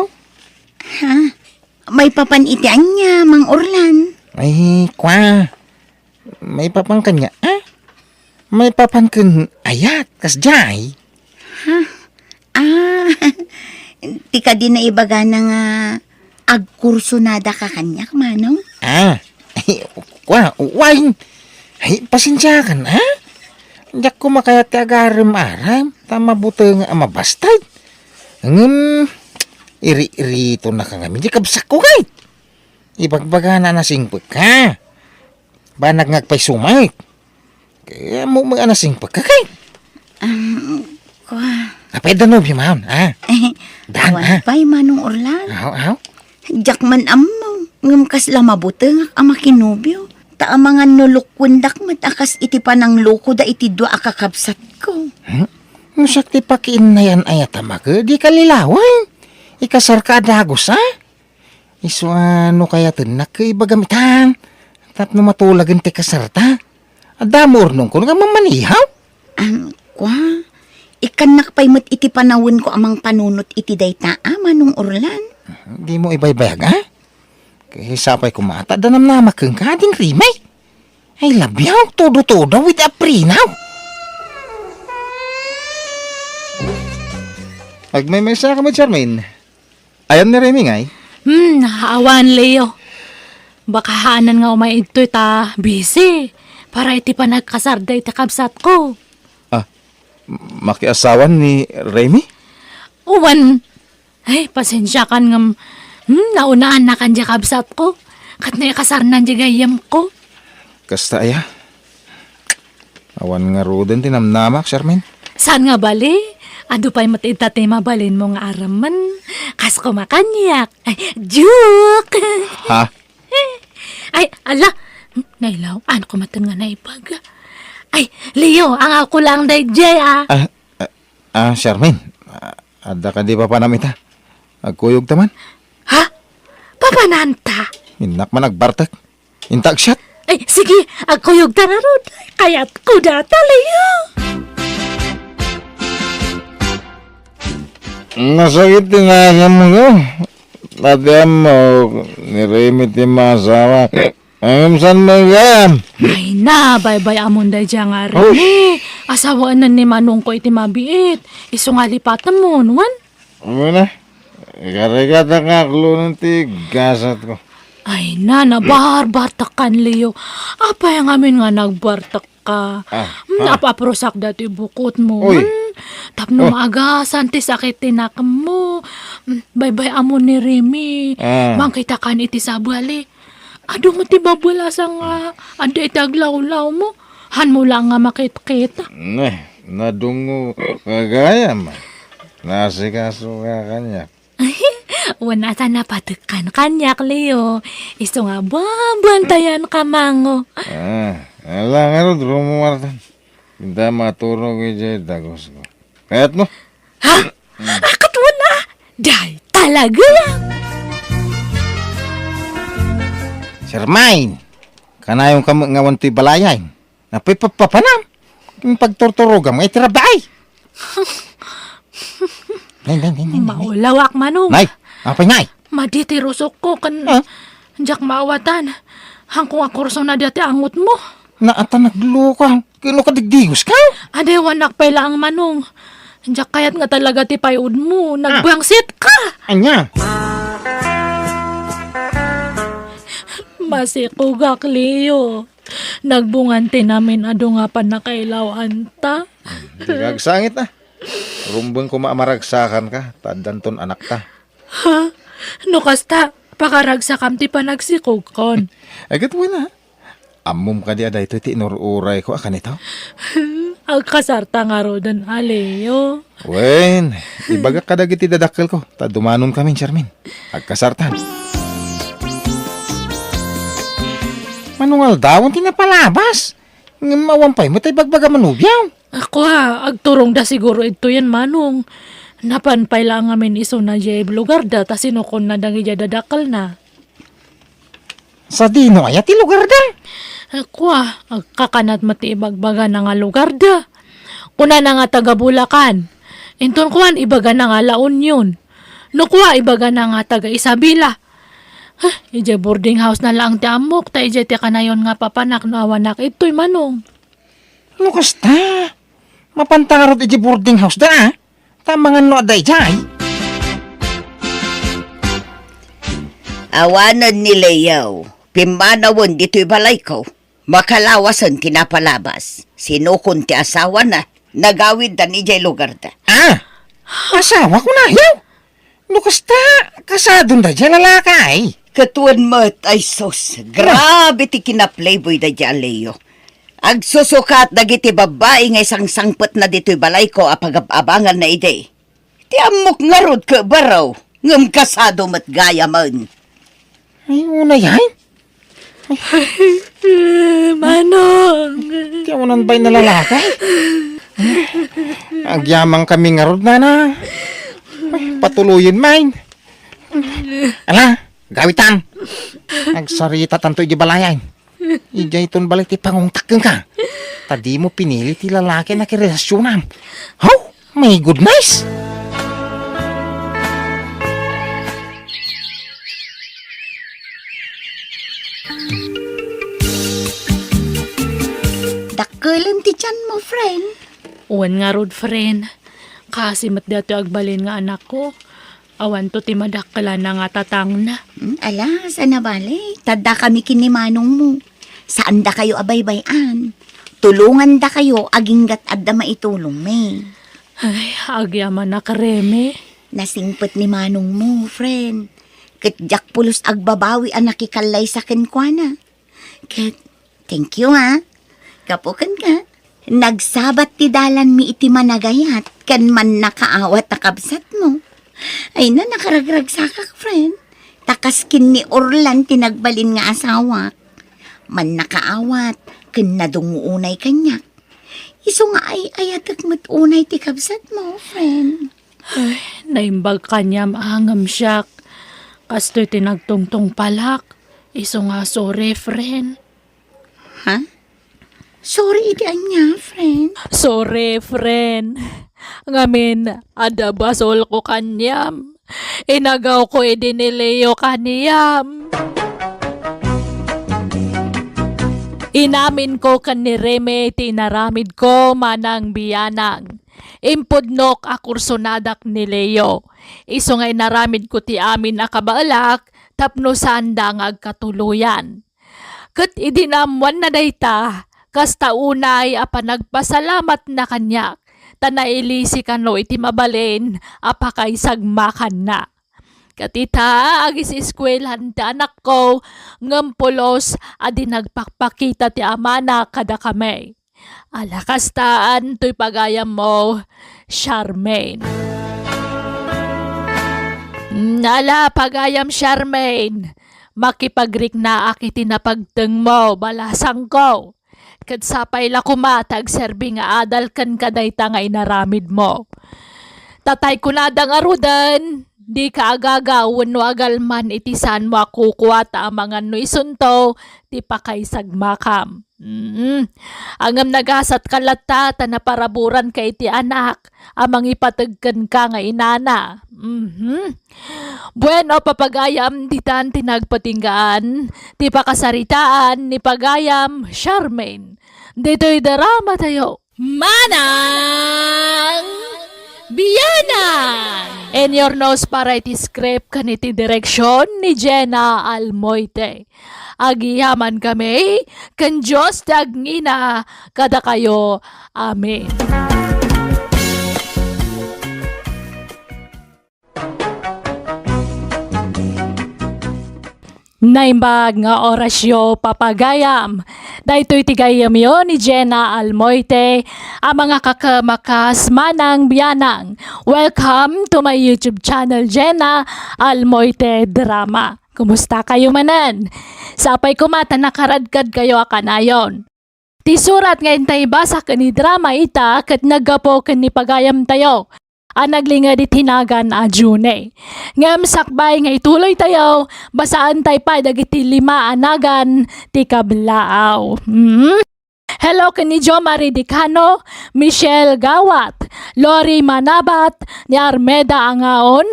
May papanitian niya, Mang Orlan. Ay, kwa. May papan kanya, May papan kan ayat, kas jay. Tika din na ibaga na nga agkurso nada ka kanyak, Manong. Ay, kwa, wine. Ay, pasensya ka na, Diyak ko makayat ti agaram-aram, tama buto nga mabastad. Iri-irito na ka nga, hindi kabsak ko kahit. Ibagbaga na nasingpag ka. Banag ngagpay sumay. Kaya mo mga nasingpag ka kahit. Kwa. Apay danobyo maun, Dan, Awan pa'y Manong Orlan. Aw. Diyak man ammo. Ngam kas lamabuto nga ama kinubyo. Taamangan nulukwendak matakas iti panang loko da iti dua akakabsat ko. Musak ti pakiin na yan ayatamaga, di kalilawan. Ikasar ka adagos, Isu ano kaya tinak kay bagamitan. Tapno matulagan ti kasarta. Adamor nung ko nga mamanihaw. Kwa. Ikanak pa'y mat iti panawin ko amang panunot iti dayta, Manong Orlan. Di mo ibaybayag, Kaya sapay kumata, danam na makang ka din rimay. Ay labyaw, todo-todo with a prinaw. Pag may mesa ka mo, Charmaine. Ayan ni Remy ngay. Awan, Leo. Baka haanan nga umay ito ta busy. Para iti pa nagkasarda iti kabsat ko. Makiasawan ni Remy? Uwan. Ay, pasensya kan nga. Naunaan na kan di kabsat ko. Kat na ikasarnan di gayam ko. Kasta aya. Awan nga roden tinamnamak, Charmaine. Saan nga bali? Ado pa'y matitati mabalin mo nga araman. Kas kumakanyak. Ay, joke! Ha? Ay, ala! Nailaw, ano ko matan nga naipag? Ay, Leo, ang ako lang day Jay, ah. Charmaine. Ada ka di pa panamita. Agkuyog taman. Ha? Papananta? Inak man nagbartek. Intag shot. Ay, sige, ako yung tararod. Kaya't ko data, Leo. Nasakit din nga mo yun. Tatiyan mo, niremit yung mga asawa. Ang saan mo yan? Ay na, bye-bye amon day dyan nga rin. Asawaan na ni Manong ko iti mabiit. Isungalipatan mo, nuwan. Ano na? Ikarikat ang aklo ng tigasat ko. Ay na, nabarbartakan, Leo. Apa yung amin nga nagbartak ka. Napaprosak dati bukot mo. Uy. Tapno maagasan, ti sakit tinakam mo. Bye-bye amon ni Remy. Mangkita kan iti sabali. Ado mo ti babulasang ado iti aglaw-law mo. Han mo lang nga makit-kita. Nadungo kagaya man. Nasikaso ka kanya. Wala sa napatukan kanyak, Leo. Iso nga babantayan ka, mango. Alang ano, rumumartan. Hindi maturog ijay dagos ko. Kaya't mo? Ha? Akatwa na! Day, talaga yan! Charmaine, kanayong kamangawan to'y balayan. Napipapanam. Yung pagturturugam, ngay tirabay. Nay. Maulawak, manong. Nay, apa ngay? Maditirusok ko kan... Ha? Diyak maawatan. Hangkong akurso na dati angot mo. Naata nagluka. Kino ka digdigos ka? Ade, wanak pa ang manong. Diyak kayat nga talaga ti payud mo. Nagbangsit ka! Anya? Masikugak, Leo. Nagbunganti namin ado nga pa nakailawan ta. Gagsangit na. Rumbang ko maamaragsakan ka. Tadanton anak ta. Ha? No kasta, pakaragsakam ti panagsikugkon. Agad mo na. Amom ka di aday ito ti inururay ko akan ito. Agkasarta nga ro dan, Leo. Wen, ibaga kadag iti dadakkel ko. Tadumanon kami, Charmin. Agkasartan. Manungal daw, tinapalabas. Mawampay mo tayo bagbaga manubyaw. Ako agturong da siguro ito yan, manong. Napanpay lang amin iso na jay lugar da, ta sinukon na dangi jay dadakal na. Sa dino ay ati lugar da. Ako agkakanat mati ibagbaga na nga lugar da. Kuna na nga taga Bulacan. Inton kuan ibaga na nga La Union. No kuha ibaga na nga taga Isabela. Ije boarding house na lang ti amok, ta ije ti kanayon nga papanak no awanak ito'y manong. Lukas ta. Mapantarot iti boarding house da. Tamangan no aday jay. Awanan ni Leo. Pimanawon dito'y balay ko. Makalawasan kinapalabas. Sinukon ti asawa na. Nagawid da ni jay lugar da. Asawa ko na yaw. Lukas ta. Kasadon da jay lalakay. Katuan mo't ay sos. Grabe ti kinaplayboy da dyan, Leo. Agsusukat dagiti babae nga isang sangpot na dito'y balay ko apag-abangan na ide. Ti amok nga rod ka baraw. Ngam kasado mat gaya man. Ay, una yan. Manong. Tiyawanan ba'y nalalakay? Agyamang kami nga rod na. Ay, patuloyin main. Ala, gawitan. Nagsarita tanto iji balayan. Ijay ton balik ti pangungtakeng ka. Tadi mo pinili ti lalaki na kirelasyonan. Oh, my goodness! Dakkelan ti tiyan mo, friend. Uwan nga rod, friend. Kasi mat dato agbalin nga anak ko. Awan to ti madakala na nga tatang na. Ala, sana bali. Tadda kami kinimanong mo. Saan da kayo abay-bayan? Tulungan da kayo aginggat adda maitulong me. Ay, agyaman na kareme. Nasingpet ni manong mo, friend. Kitjak pulos agbabawi ang nakikalay sa kenkwana. Ket, thank you ha. Kapukan ka. Nagsabat ti dalan mi iti managayat, kan man nakaawat na kabsat mo. Ay na, nakaragrag sa kak, friend. Takaskin ni Orlan tinagbalin nga asawak. Man nakaawat, kan nadungunay kanyak. Iso nga ay ayatak mo't unay ti kabsat mo, friend. Naimbag kanyam angam siyak. Kasto'y tinagtungtong palak. Iso nga sorry, friend. Ha? Sorry, iti anya, friend. Sorry, friend. Ngamin, ada basol ko kanyam. Inagaw ko idinileo kaniyam. Inamin ko kan ni Reme tinaramid ko manang biyanang. Impudnok akursonadak ni Leo. Iso nga inaramid ko ti amin akabaalak tapno sanda nga agkatuluyan. Kat idinamwan na dayta, kasta unay apa nagpasalamat na kanyak. Tanailisi kano iti mabalin apakay sagmakan na. Katita, agis eskwelahan ti anak ko, ngampulos, adi nagpakpakita ti amana kada kami. Alakastaan, to'y pagayam mo, Charmaine. Nala, pagayam Charmaine, makipagrik na akiti na pagteng mo, balasang ko. Katsapay la kumatag, serbi nga adal kan kadayta nga inaramid mo. Tatay kunadang arudan, di ka agagawan no agalman itisan mo akukuha ta amangan no isunto, di pa kay sagmakam. Angam nagasat kalata ta na paraburan kay ti anak, amang ipatagkan ka nga inana. Bueno, papagayam, di tan tinagpatinggaan, ti pakasaritaan, ni pagayam, Charmaine. Dito'y darama tayo. Manang Biyanang! In your nose para iti script kaniti direksyon ni Jenna Almoite. Agiyaman kami, kan Diyos tagngina, kada kayo. Amen. Naimbag nga orasyo papagayam. Daytoy tigayam yo ni Jenna Almoite, ang mga kakamakas manang biyanang. Welcome to my YouTube channel, Jenna Almoite Drama. Kumusta kayo manan? Sapay kumata nakaradkad kayo akanayon. Ti surat nga intay basa kani drama ita kat nagapo kani pagayam tayo. Anaglinga di tinagan a June. Ngam sakbay nga ituloy tayo, basaan tay pa dagiti 5 anagan ti kablaaw. Hello kani Jo Marie Dicano, Michelle Gawat, Lori Manabat, ni Armeda Angaon,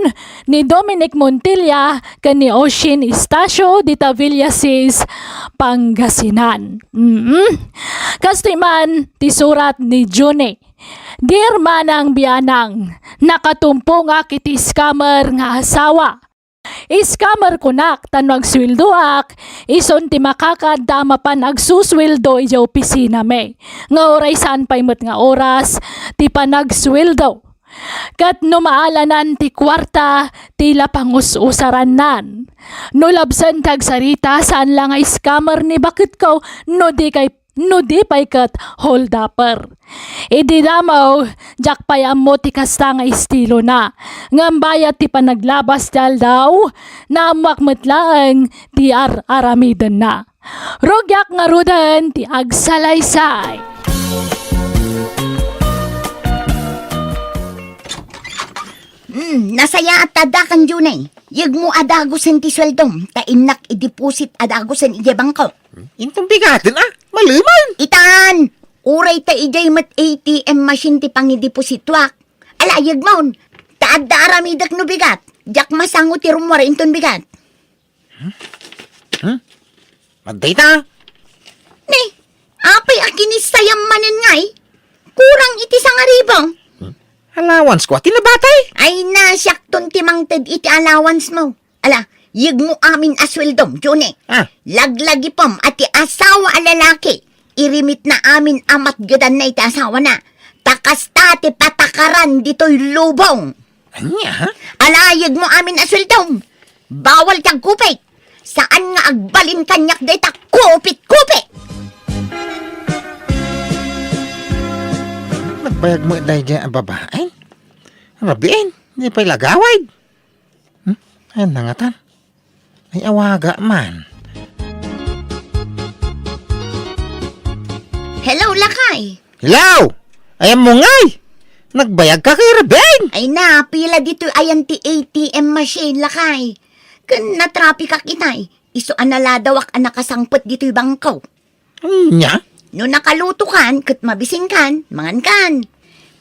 ni Dominic Montilla, kani Oshin Estacio, di Tavillasis, Pangasinan. Kastiman, ti surat ni June. Dear manang biyanang, nakatumpo nga kiti scammer nga asawa. Scammer kunak tan magswildoak, ison ti makakadama pa nagsuswildo iya opisina me. Nga oray saan pa'y mat nga oras, ti pa nagswildo. Kat no maalanan ti kwarta, tila pangus-usaran nan. No labsan tagsarita saan lang ay scammer ni bakit ko, no di pa'y kat hold upper. Idi damaw, jak pa'y amo ti kasta nga estilo na. Ngambaya ti panaglabas dal daw, na amakmatlaang ti aramidan na. Rogyak nga rudan ti agsalaysay. Nasaya at tadakan Junay. Yag mo adagosan ti sweldom, ta inak i-deposit adagosan ijabang ko. Intong bigatin maluman. Itan! Uray ta ijay mat ATM machine ti pangidepositwak. Alayag maun, taad da aramidak no bigat. Jak masango ti rumwara inton bigat. Magday ta. Ni, apay akinis sayam manen ngay. Kurang iti sangaribong. Allowance ko, tinabatay. Ay na, syakton ti mangted iti allowance mo. Ala, yag mo amin asweldom, June. Laglagi pom at ti asawa a lalaki. Irimit na amin amat gadan na iti asawa na. Takasta ti patakaran dito'y lubong. Anya, ha? Alayag mo amin asweldom. Bawal kang kupit. Saan nga agbalin kanyak dayta kupit-kupit. Nagbayag mo dahil dyan ang babae. Rabiin, hindi pa'y lagawad. Ayun na nga tan. Ay awaga man. Hello, Lakay. Hello! Ayan mo ngay! Nagbayag ka kay Rabiin! Ay na, pila dito ayan ti ATM machine, Lakay. Kan na-traffic kak inay. Iso analadawak ang nakasangpot dito yung bangko. Nya? No nakaluto kan, kat mabising kan, mangan kan.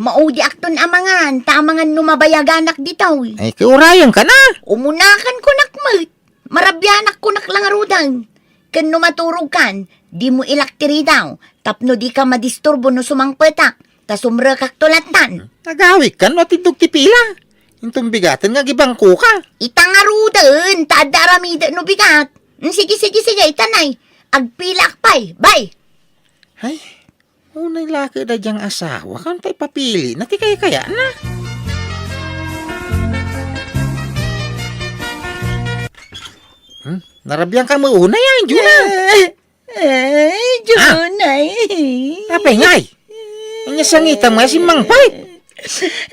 Maudi akton amangan, tamangan numabayaganak dito. Ay kiurayan ka na! Umunakan ko nakmat. Marabyanak ko naklangarudang. Kan numaturog kan, di mo ilaktiri daw. Tapno di ka madisturbo no sumangpetak. Tas umrekak tulatan. Nagawik ka no tindog tipila. Intong bigatan nga gibang ka. Itangarudan, tadaramida no bigat. Sige, itanay. Agpilak pa'y, bye. Ay, unay laki na diyang asawa. Kan pa'y papili na ti kaya na. Narabyan ka mo una yan, Juna. Ay, Junay. Apay ngay. Ang sangita mo si Mang Pait.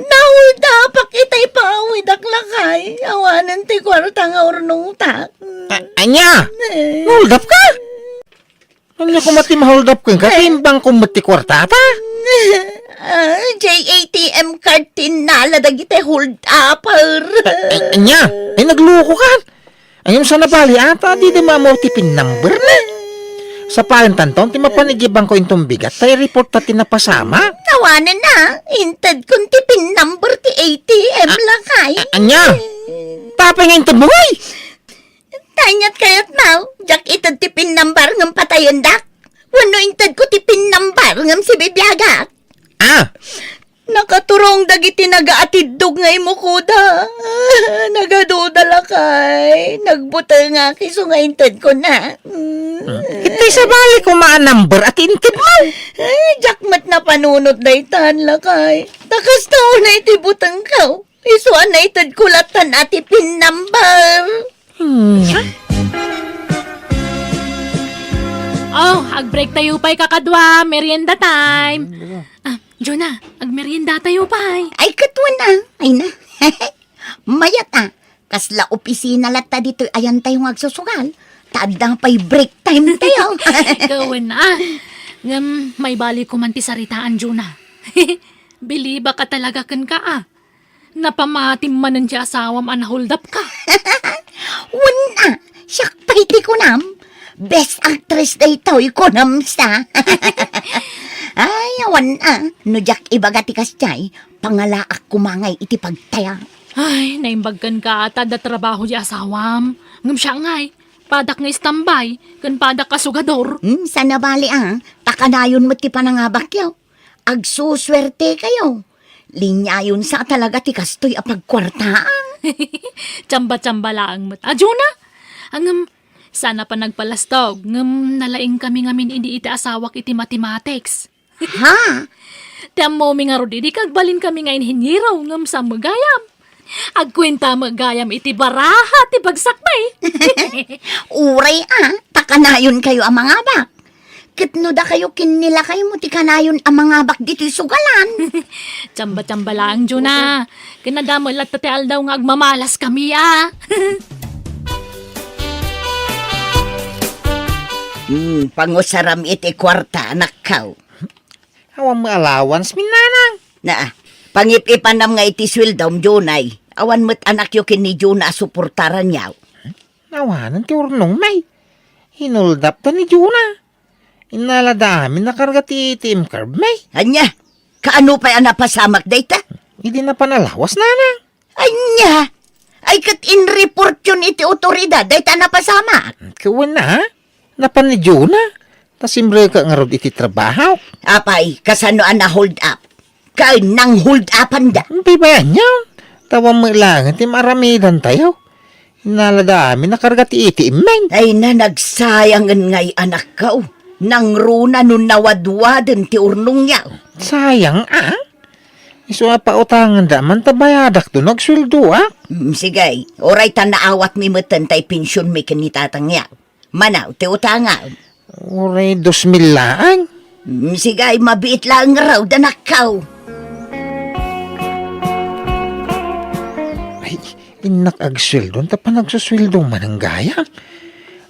Nahuldapak itay paawid aklakay. Awanan ti kwarta nga ornong tak. Anya, hold up ka. Anya ko mati ma-hold up ka. Katimbang ko mati kwartata. JATM card tinala dagiti hold upper. Anya, ay nagluko ka. Ayun sa nabali ata, di mo tipin number na. Sa parentanton, ti mapanigibang ko intong bigat, tayo report ta tinapasama. Tawanan na. Inted kung tipin number ti ATM lakay. Anya, tapay nga intong buhay. Tanyat kayat now. Jak ited tipin number ng patayon dak. Wano inted ko tipin number ng si bibiyagat. Ah, Nakaturong dagiti nagaatidog nga imo kuda. Nagaduda lakay. Nagbuta nga kiso nga inted ko na. itay sa bali ko number at intid mo. Ay, jakmat na panunot na itan lakay. Takas tao na itibutang ka. Isuan na itad kulatan at ipin number. Oh, ag-break tayo pa'y kakadwa. Merienda time. Jonah, ag-merienda tayo pa'y. Ay, katwan na. Ay na. Mayat ah. Kasla opisina lata dito ayan tayong agsusugal. Tadang pa'y break time tayo. Gawin na. May bali ko man ti saritaan, Jonah. Biliba ka talaga kan ka Napamatim man ang asawam an hold up ka. Wala. Siyak pa'y ti ko nam. Best actress na ito, ikonam sa. Ay, awan no jak ibaga ti kasyay, pangalaak kumangay iti pagtaya. Ay, naimbagkan ka ata da trabaho di asawam. Ngam siya ngay, padak nga istambay, kan padak ka sugador. Sana bali takanayon mo ti panangabakyaw. Agsuswerte kayo. Linyayon sa talaga ti kastoy apagkwartaan. Tsamba-tsamba lang mo. Jonah, sana pa nagpalastog. Nalaing kami ngamin hindi iti asawak iti mathematics. Ha? Tiyan mo mi nga rodi, di kagbalin kami nga inhinyero ngam sa magayam. Agkwenta magayam iti baraha, ti bagsakbay. Uray takanayon kayo ang mga bak. Kitno da kayo kinila kayo mo ti kanayon ang mga bak dito sugalan. Tsamba-tsamba lang, Jonah. Kinadamo lat tati aldaw nga agmamalas kami, Pangusaram iti kwarta anak kaw. Awan mo allowance, minanang. Na, pangipipanam nga iti swildom, Junay. Awan mo't anak yo kin ni Juna suportaran yaw. Nawanan ti urnong may. Hinold up ta ni Juna. Inaladami nakarga ti team carb may. Anya, kaano pa napasamak dayta? Hindi na panalawas nana. Anya, ay kat in-report yun iti otoridad dayta napasamak. Kawan na ha? Napan ni Juna. Tasimbre ka nga rod iti trabaho. Apay, kasano na hold up? Kay nang hold upan da. Ang pibayan niya. Tawang mo ilangan ti maramidan tayo. Inaladami nakarga ti iti imeng. Ay na nagsayangan ngay anak kaw. Nang runa nun nawadwadan ti urnong yaw. Sayang Iso pa utangan da man tabayadak to nagsweldo Sige, oray ta naawat mi matan tay pensyon mi kanitatang yaw. Manaw, ti utangan. Uray 2,000 laan. Sige, mabiit lang raw danak kaw. Inak agsweldo, ta pa nagsusweldo mananggaya.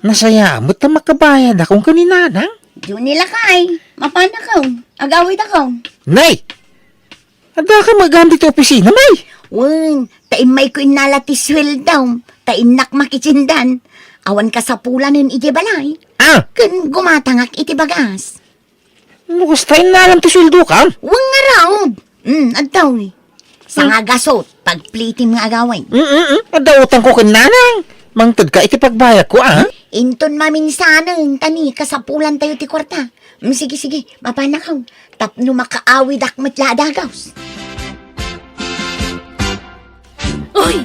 Nasaya mo ta makabayad akong kaninanang. Diyo nila kay. Mapana ka. Agawid ako. Nay! Ada ka magamit sa opisina, May. Wen, tain may ko inalati sweldaw. Tain nak makitsindan. Awan ka sa pulanin iti balay. Ah, Kun gumatangak iti bagas. lukas tayo na alam ti sweldo ka. Wang nga raw. Adtaw ni. Sa nga gasot, pagplitin nga agawin. Ada utang ko kananang. Mangtad ka iti pagbayad ko, ah. Inton maminsanan, tani, kasapulan tayo ti kwarta. Sige, sige, mapana ka. Tapno makaawid akmat ladagaws. Uy!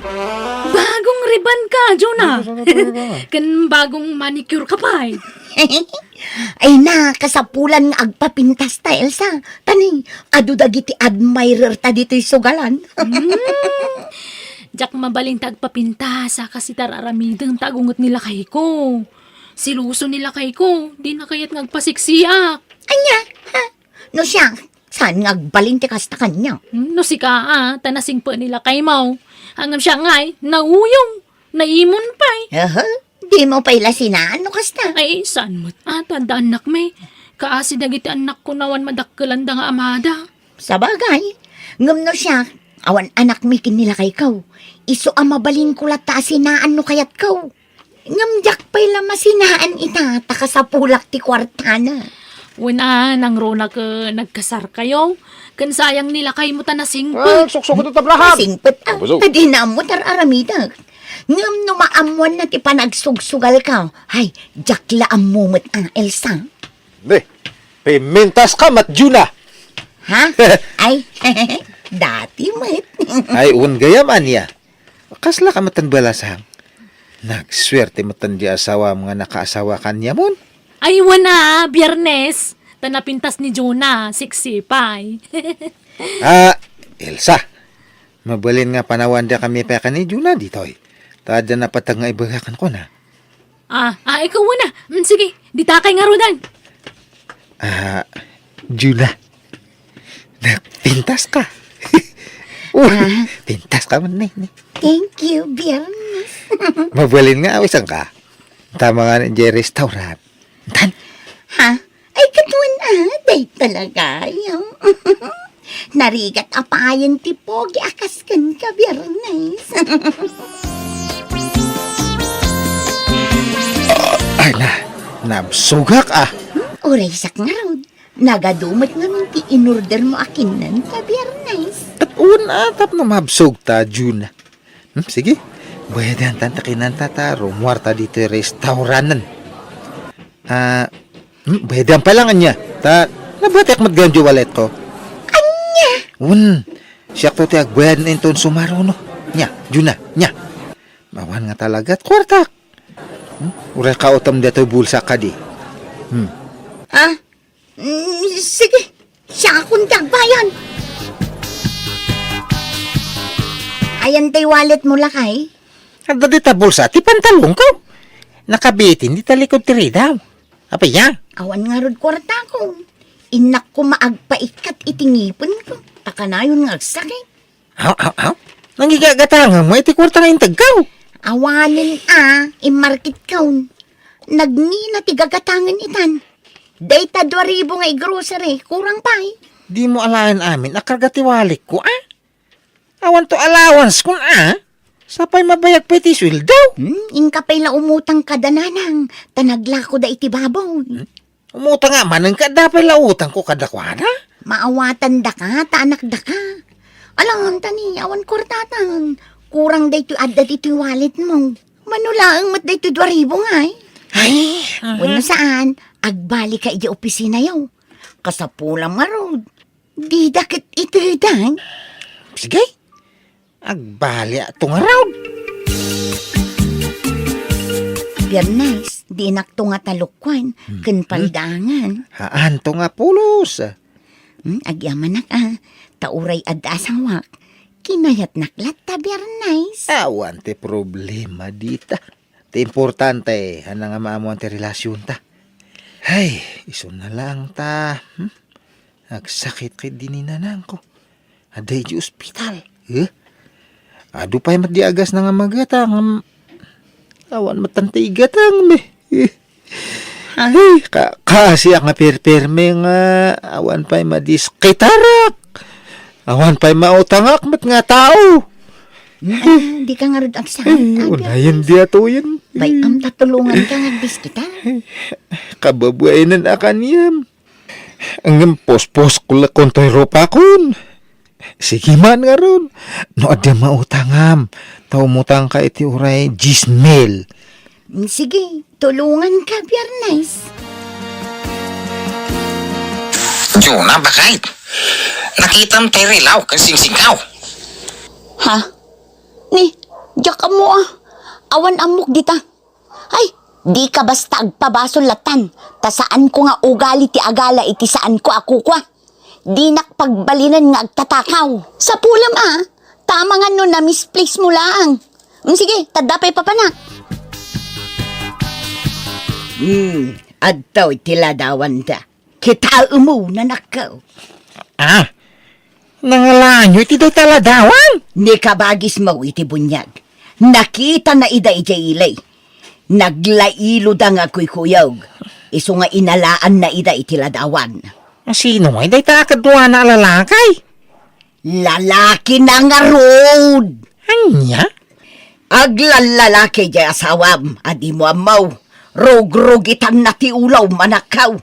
Bagong riban ka, Jonah! Kan bagong manicure ka pa eh. Ay na, kasapulan nga agpapintas ta, Elsa. Tani, adu dagiti admirer ta dito'y sugalan. Jak mabaling tagpapinta sa kasi tararamidang tagungot nila kay ko. Siluso nila kay ko, di na kaya't ngagpasiksiak. Anya, ha? No siya, saan nga agbalin ti kasta kanya? No si ka tanasing pa nila kay Mau. Hanggang siya nga'y, nauyong, naimon pa'y. Di mo pa ila sinaan, no kasta? Ay, saan mo't tanda anak may. Kaasi dagiti anak ko nawan madakkelanda nga amada. Sa bagay, ngam no siya, awan anak mi kin nila kay kaw. Iso ang mabalin ko lata sinaan no kayat kaw. Ngam jak pa'y la masinaan ita, taka sa pulak ti kwartana. Wala, nang rona ka nagkasar kayo. Kan sayang nila kay mo tanasing Ah, suksok ko ito tabrahan. Singpet ang tadi na mo tar aramida. Ngam no maamuan na ti panagsugsugal ka. Hay, jak la ang mumot ang Elsa. Be, pimentas ka, Matjuna. Ha? Ay, dati met. Ay, gayam niya. Kasla ka matanbalasang. Nagswerte matan di asawa mga nakaasawa kanya mon. Ay, wana, biyernes. Tanapintas ni Jonah, siksipay. Elsa. Mabalin nga panawan dia kami pa ni Juna ditoy. Tada na patag nga ibagakan ko na. Ikaw muna. Sige, di takay nga rodan. Juna. Nagpintas ka. Pintas ka man ni. Thank you, Biyernes. Mabalin nga awisan ka. Tama nga ni restaurant. Tan. Ha? Ay, katuan day talaga. Yung. Narigat apayan ti Pogi akaskan ka, Biyernes. Ay na, nabsugak Uray sak nga raw. Nagadumat nga minti in-order mo akinan ka, Biyernes. At tap na mabsug ta, Juna. Sige, bayadan tantakinan tataro. Muarta dito yung restaurantan. Bayadan pa lang anya. Nabatik maggan yung wallet ko. Anya? Siyak to tiag bayad na inton sumaro, no? Nya, Juna, nya. Mawan nga talaga at kwartak. Uray ka utam dito bulsa ka di. Ha? Sige, siya akong tagbayan. Ayan tay wallet mo lakay. At dati ta bulsa, ti pantalong ko. Nakabitin, di talikod tiri daw. Apa yan? Awan nga rod kwarta ko. Inak ko maagpaikat itingipon ko. Taka na yun nga sakit. Aw. Nangigagatanga mo, iti kwarta nga yung tagkaw. Awanin imarket kaun. Nagni na tigagatangan itan. Dayta 2,000 nga grocery, kurang pa Di mo alayan amin, akargatiwalik ko, Awan to allowance kung, Sapay mabayag pa iti sweldo. Ingka pa'y la umutang kadananang. Tanagla ko da iti babaw. Umutang nga man, ka dapat lautang ko kadakwana. Maawatan da ka, taanak da ka. Alangan tani, awan kortatan. Kurang da ito adda iti wallet mo. Manulaang mat da ito 2,000 nga Ay, Wala saan, agbali ka iti opisina yaw. Kasapulang marod. Di dakit ito dan. sige. Agbali atong araw. Biyernes, di nakto nga talukwan, ken paldangan. Haan to nga pulos. Agyaman nak tauray adda asawak. Kinayat naklat ta Biyernes. Awan te problema dita. Te importante, nga maamuan te relasyon ta. Ay, iso na lang ta. Nagsakit kay dininanang ko. Aday di ospital. Adu pa'y madiagas na nga magatang. Awan matantay gatang me. Ay, kasi ang pirpirme nga awan pa'y madiskitarak. Awan pa'y mautangak mat nga tao. Di ka nga rod agsahan. Unayan di ato yan. Bay, tatulungan ka nga biskita. Kababuayan akan yan. Ang pospos ko lakon to'y ropa kun. Sige man nga ron. No adya mautangam. Taumutang ka iti uray gismel. Sige, tulungan ka, Biyernes. Juna, bakit? Nakita mo tayo rilaw kan singsingkaw. Ha? Ni, diyak ka mo Awan amok dita. Ay, di ka basta agpabasol latan. Tasaan ko nga ugali ti agala iti saan ko ako kwa. Di nakpagbalinan nga agtatakaw. Sa pulam tama nga no na misplace mo lang. Sige, tadapay pa panak. Adtaw tiladawan ta. Kita na nakaw. Nangalanyo iti day taladawan. Ni kabagis mo iti bunyag. Nakita na ida ilay. Naglailo da nga kuy kuyog. Iso nga inalaan na ida iti ladawan. Sino nga day takadwa na lalakay? Lalaki na nga road. Anya? Aglalalaki jay asawam. Adi mo amaw. Rog-rogitan na ti ulaw manakaw.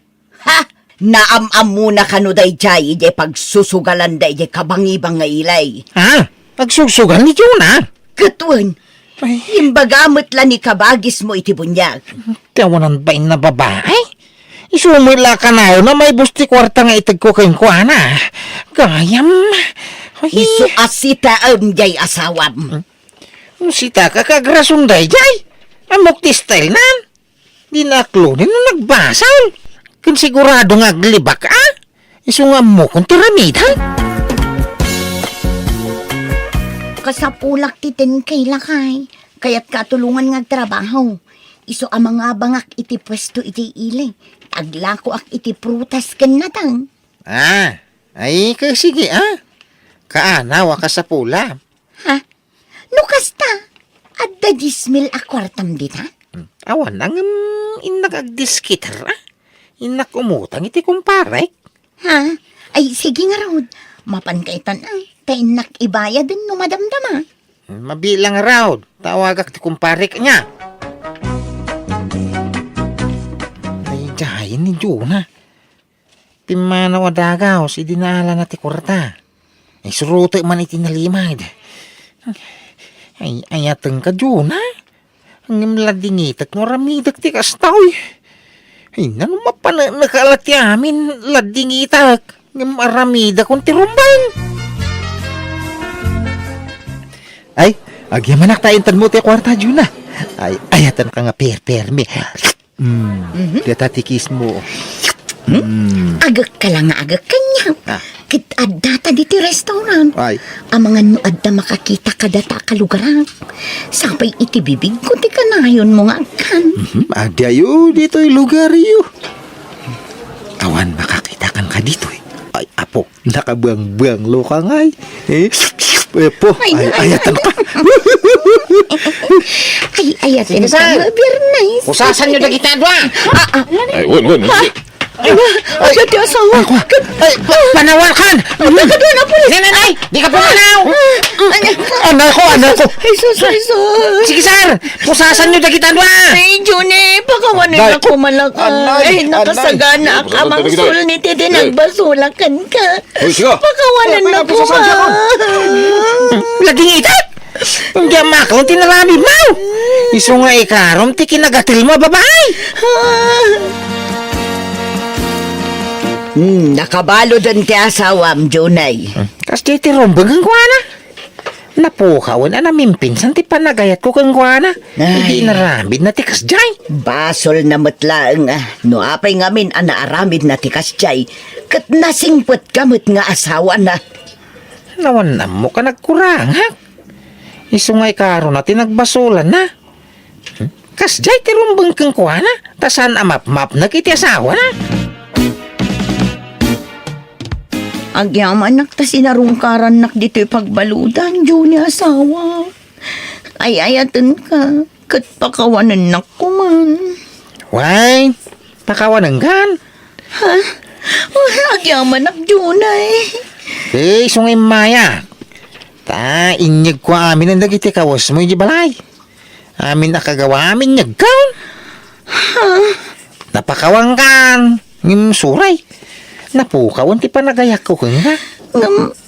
Ha? Naam-am muna kano day jay. Jay pagsusugalan day jay kabangibang nga ilay. Pagsusugan ni Juna. Katuan. Imbagamot la ni kabagis mo iti bunyag. Tawanan ba na babae? Isumila ka na yun na may busti kwarta nga itag ko kayong kuana. Gayam. Isu asita jay asawam. Sita ka kagrasunday jay. Amok ti style nan. Di naklunin nung nagbasal. Kan sigurado nga glibak Isu nga mo kung tiramidan. Kasapulak titin kay lakay. Kaya't katulungan nga trabaho. Iso ang mga bangak iti pwesto iti ile. Aglako ak iti prutas ken natang. Ay sige Kaanawa ka sa pula. Ha? Nukasta? Adda dismil akwartam dita? Awan ang inagagdiskitar Inak umutang iti kumparek. Ha? Ay sige nga raw. Mapankaitan Tainak ibaya din no madamdama. Mabilang raw. Tawagak ti kumparek niya. Ay jayin ni Juna. Timanaw adagaw si dinala na ti kurta. Ay suruto man iti nalimad. Ay ayateng ka Juna. Ang ladingitak mo ramidak ti kastaw. Ay nano mapanakalat yamin ladingitak. Ng aramida kung tirumbang. Ay, agyamanak tayo tan mo ti kwarta, Juna. Ay, ayatan ka nga permi. Datatikis mo. Agak ka lang nga agak kanya. Kit adda ta diti restaurant. Ay. Ang mga nuadda makakita ka data ka lugaran. Sapay iti bibig ko ti kanayon mo nga agkan. Adayo, dito'y lugar yu. Awan makakita kan ka dito'y. Ay, apo, nakabuang-buang lo ka ngay. Po, ayatan ka. Ayatan ka mo, Biyernes. Usasan nyo na kita doa. Ay, wen. Ay, di asawa. Ay, panawakan! Nagkadwa na po. Nanay, di ka pumanaw. Anak ko! Ay, sus. Sige, sir. Usasan nyo na kita doa. Ay, Juni, pakawanin ako malakay. Nakasagana ang amang sulniti din nagbasulakan ka. Uy, siya. Pakawanan na ko ha. Laging itat! Ang diamakon tinarami mo! Iso nga ikarom, ti kinagatil mo, babae! Nakabalo doon ti asawam, Junay. Kas di ti rombang ang kuwana. Napukawan na namimpinsan ti panagayat ko kang kuwana. Hindi naramid na ti kasjay. Basol na matlaang no apay ngamin anaaramid na ti kasjay. Kat nasingpot kamot nga asawa na. Nawanam mo ka nagkurang, ha? Iso nga ikaron na tinagbasulan na. Kasjay ti rombang kang kuwana. Tasan amap-map na kiti asawa na. Agyaman nak ta sinarungkaran nak dito'y pagbaludan, Juni asawa. Ay ayatan ka, kat pakawanan nak ko man. Why? Pakawanan gan. Agyaman nak, Junay. Eh, sungay maya. Ta, inyag ko amin ang dagiti kawas mo yung balay. Amin nakagawa amin nyagaw. Napakawang kan. Ngim suray. Napukawan ti pa nagayak ko kung nga.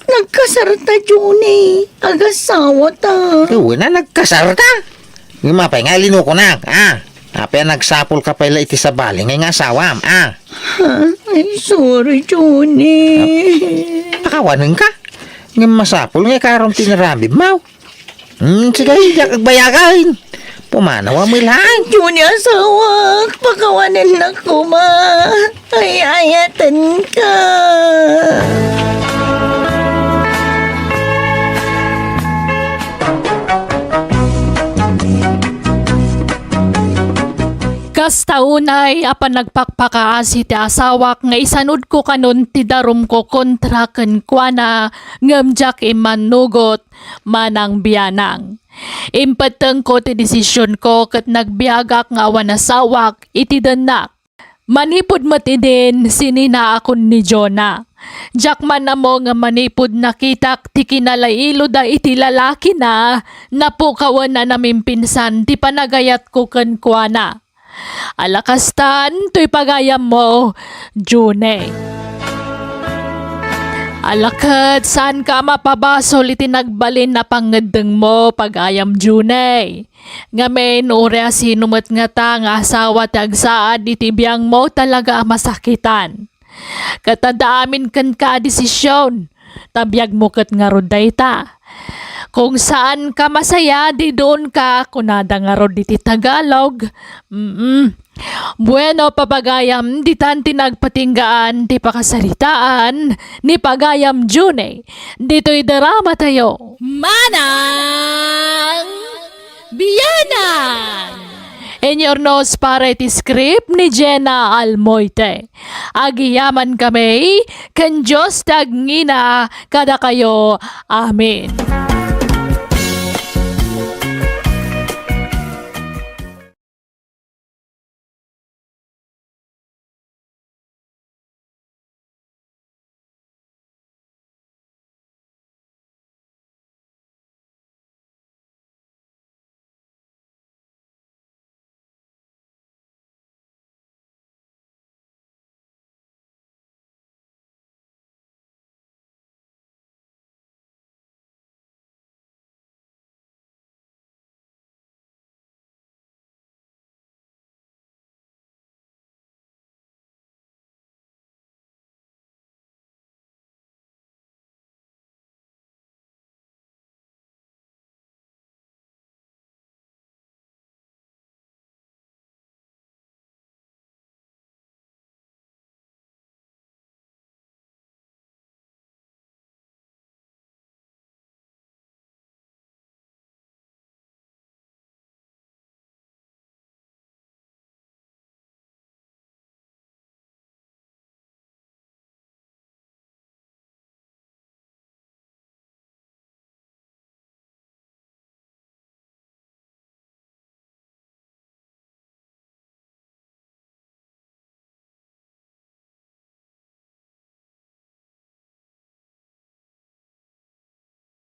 Nagkasarta, Junay. Agasawa ta. Uwi na nagkasar ka. Ngim mapay nga lino ko na. Apay nagsapol ka pala iti sa bali ngay nga asawam. Ay, sorry, Junay. Pakawanan ka. Ngim masapol ngay karong tinarambib mau. Sige, yak agbayagain. Pumanawa mo lang. Junay asawa, pakawanan na ko ma. Ay ayatan ka. Kastaunay apan nagpakpakaasi ti asawak nga isanod ko kanon ti darum ko kontra ken kuana ngamjak imanugot manang biyanang. Impateng ko ti desisyon ko ket nagbiagak nga awan asawak iti denak. Manipod matidin sinina akon ni Jonah. Jakman na mo nga manipod nakitak ti kinalailo da iti lalaki na napukawan na namin pinsan ti panagayat ko ken kuana. Alakastan, to'y pagayam mo, June. Alakat, saan ka mapabasol iti nagbalin na pangadeng mo, pagayam, June. Ngamen, ure sinumat nga ta nga asawa tagsaad iti biyang mo talaga masakitan. Katadaamin kan ka desisyon, tabiyag mo kat nga roday ta. Kung saan ka masaya, di doon ka, kunada nga ro di ti Tagalog. Bueno, papagayam, di tan tinagpatinggaan, di pakasalitaan, ni pagayam June. Dito'y drama tayo. Manang Biyanang! In your nose para iti script ni Jenna Almoite. Agiyaman kami, kan Diyos tagngina kada kayo. Amen.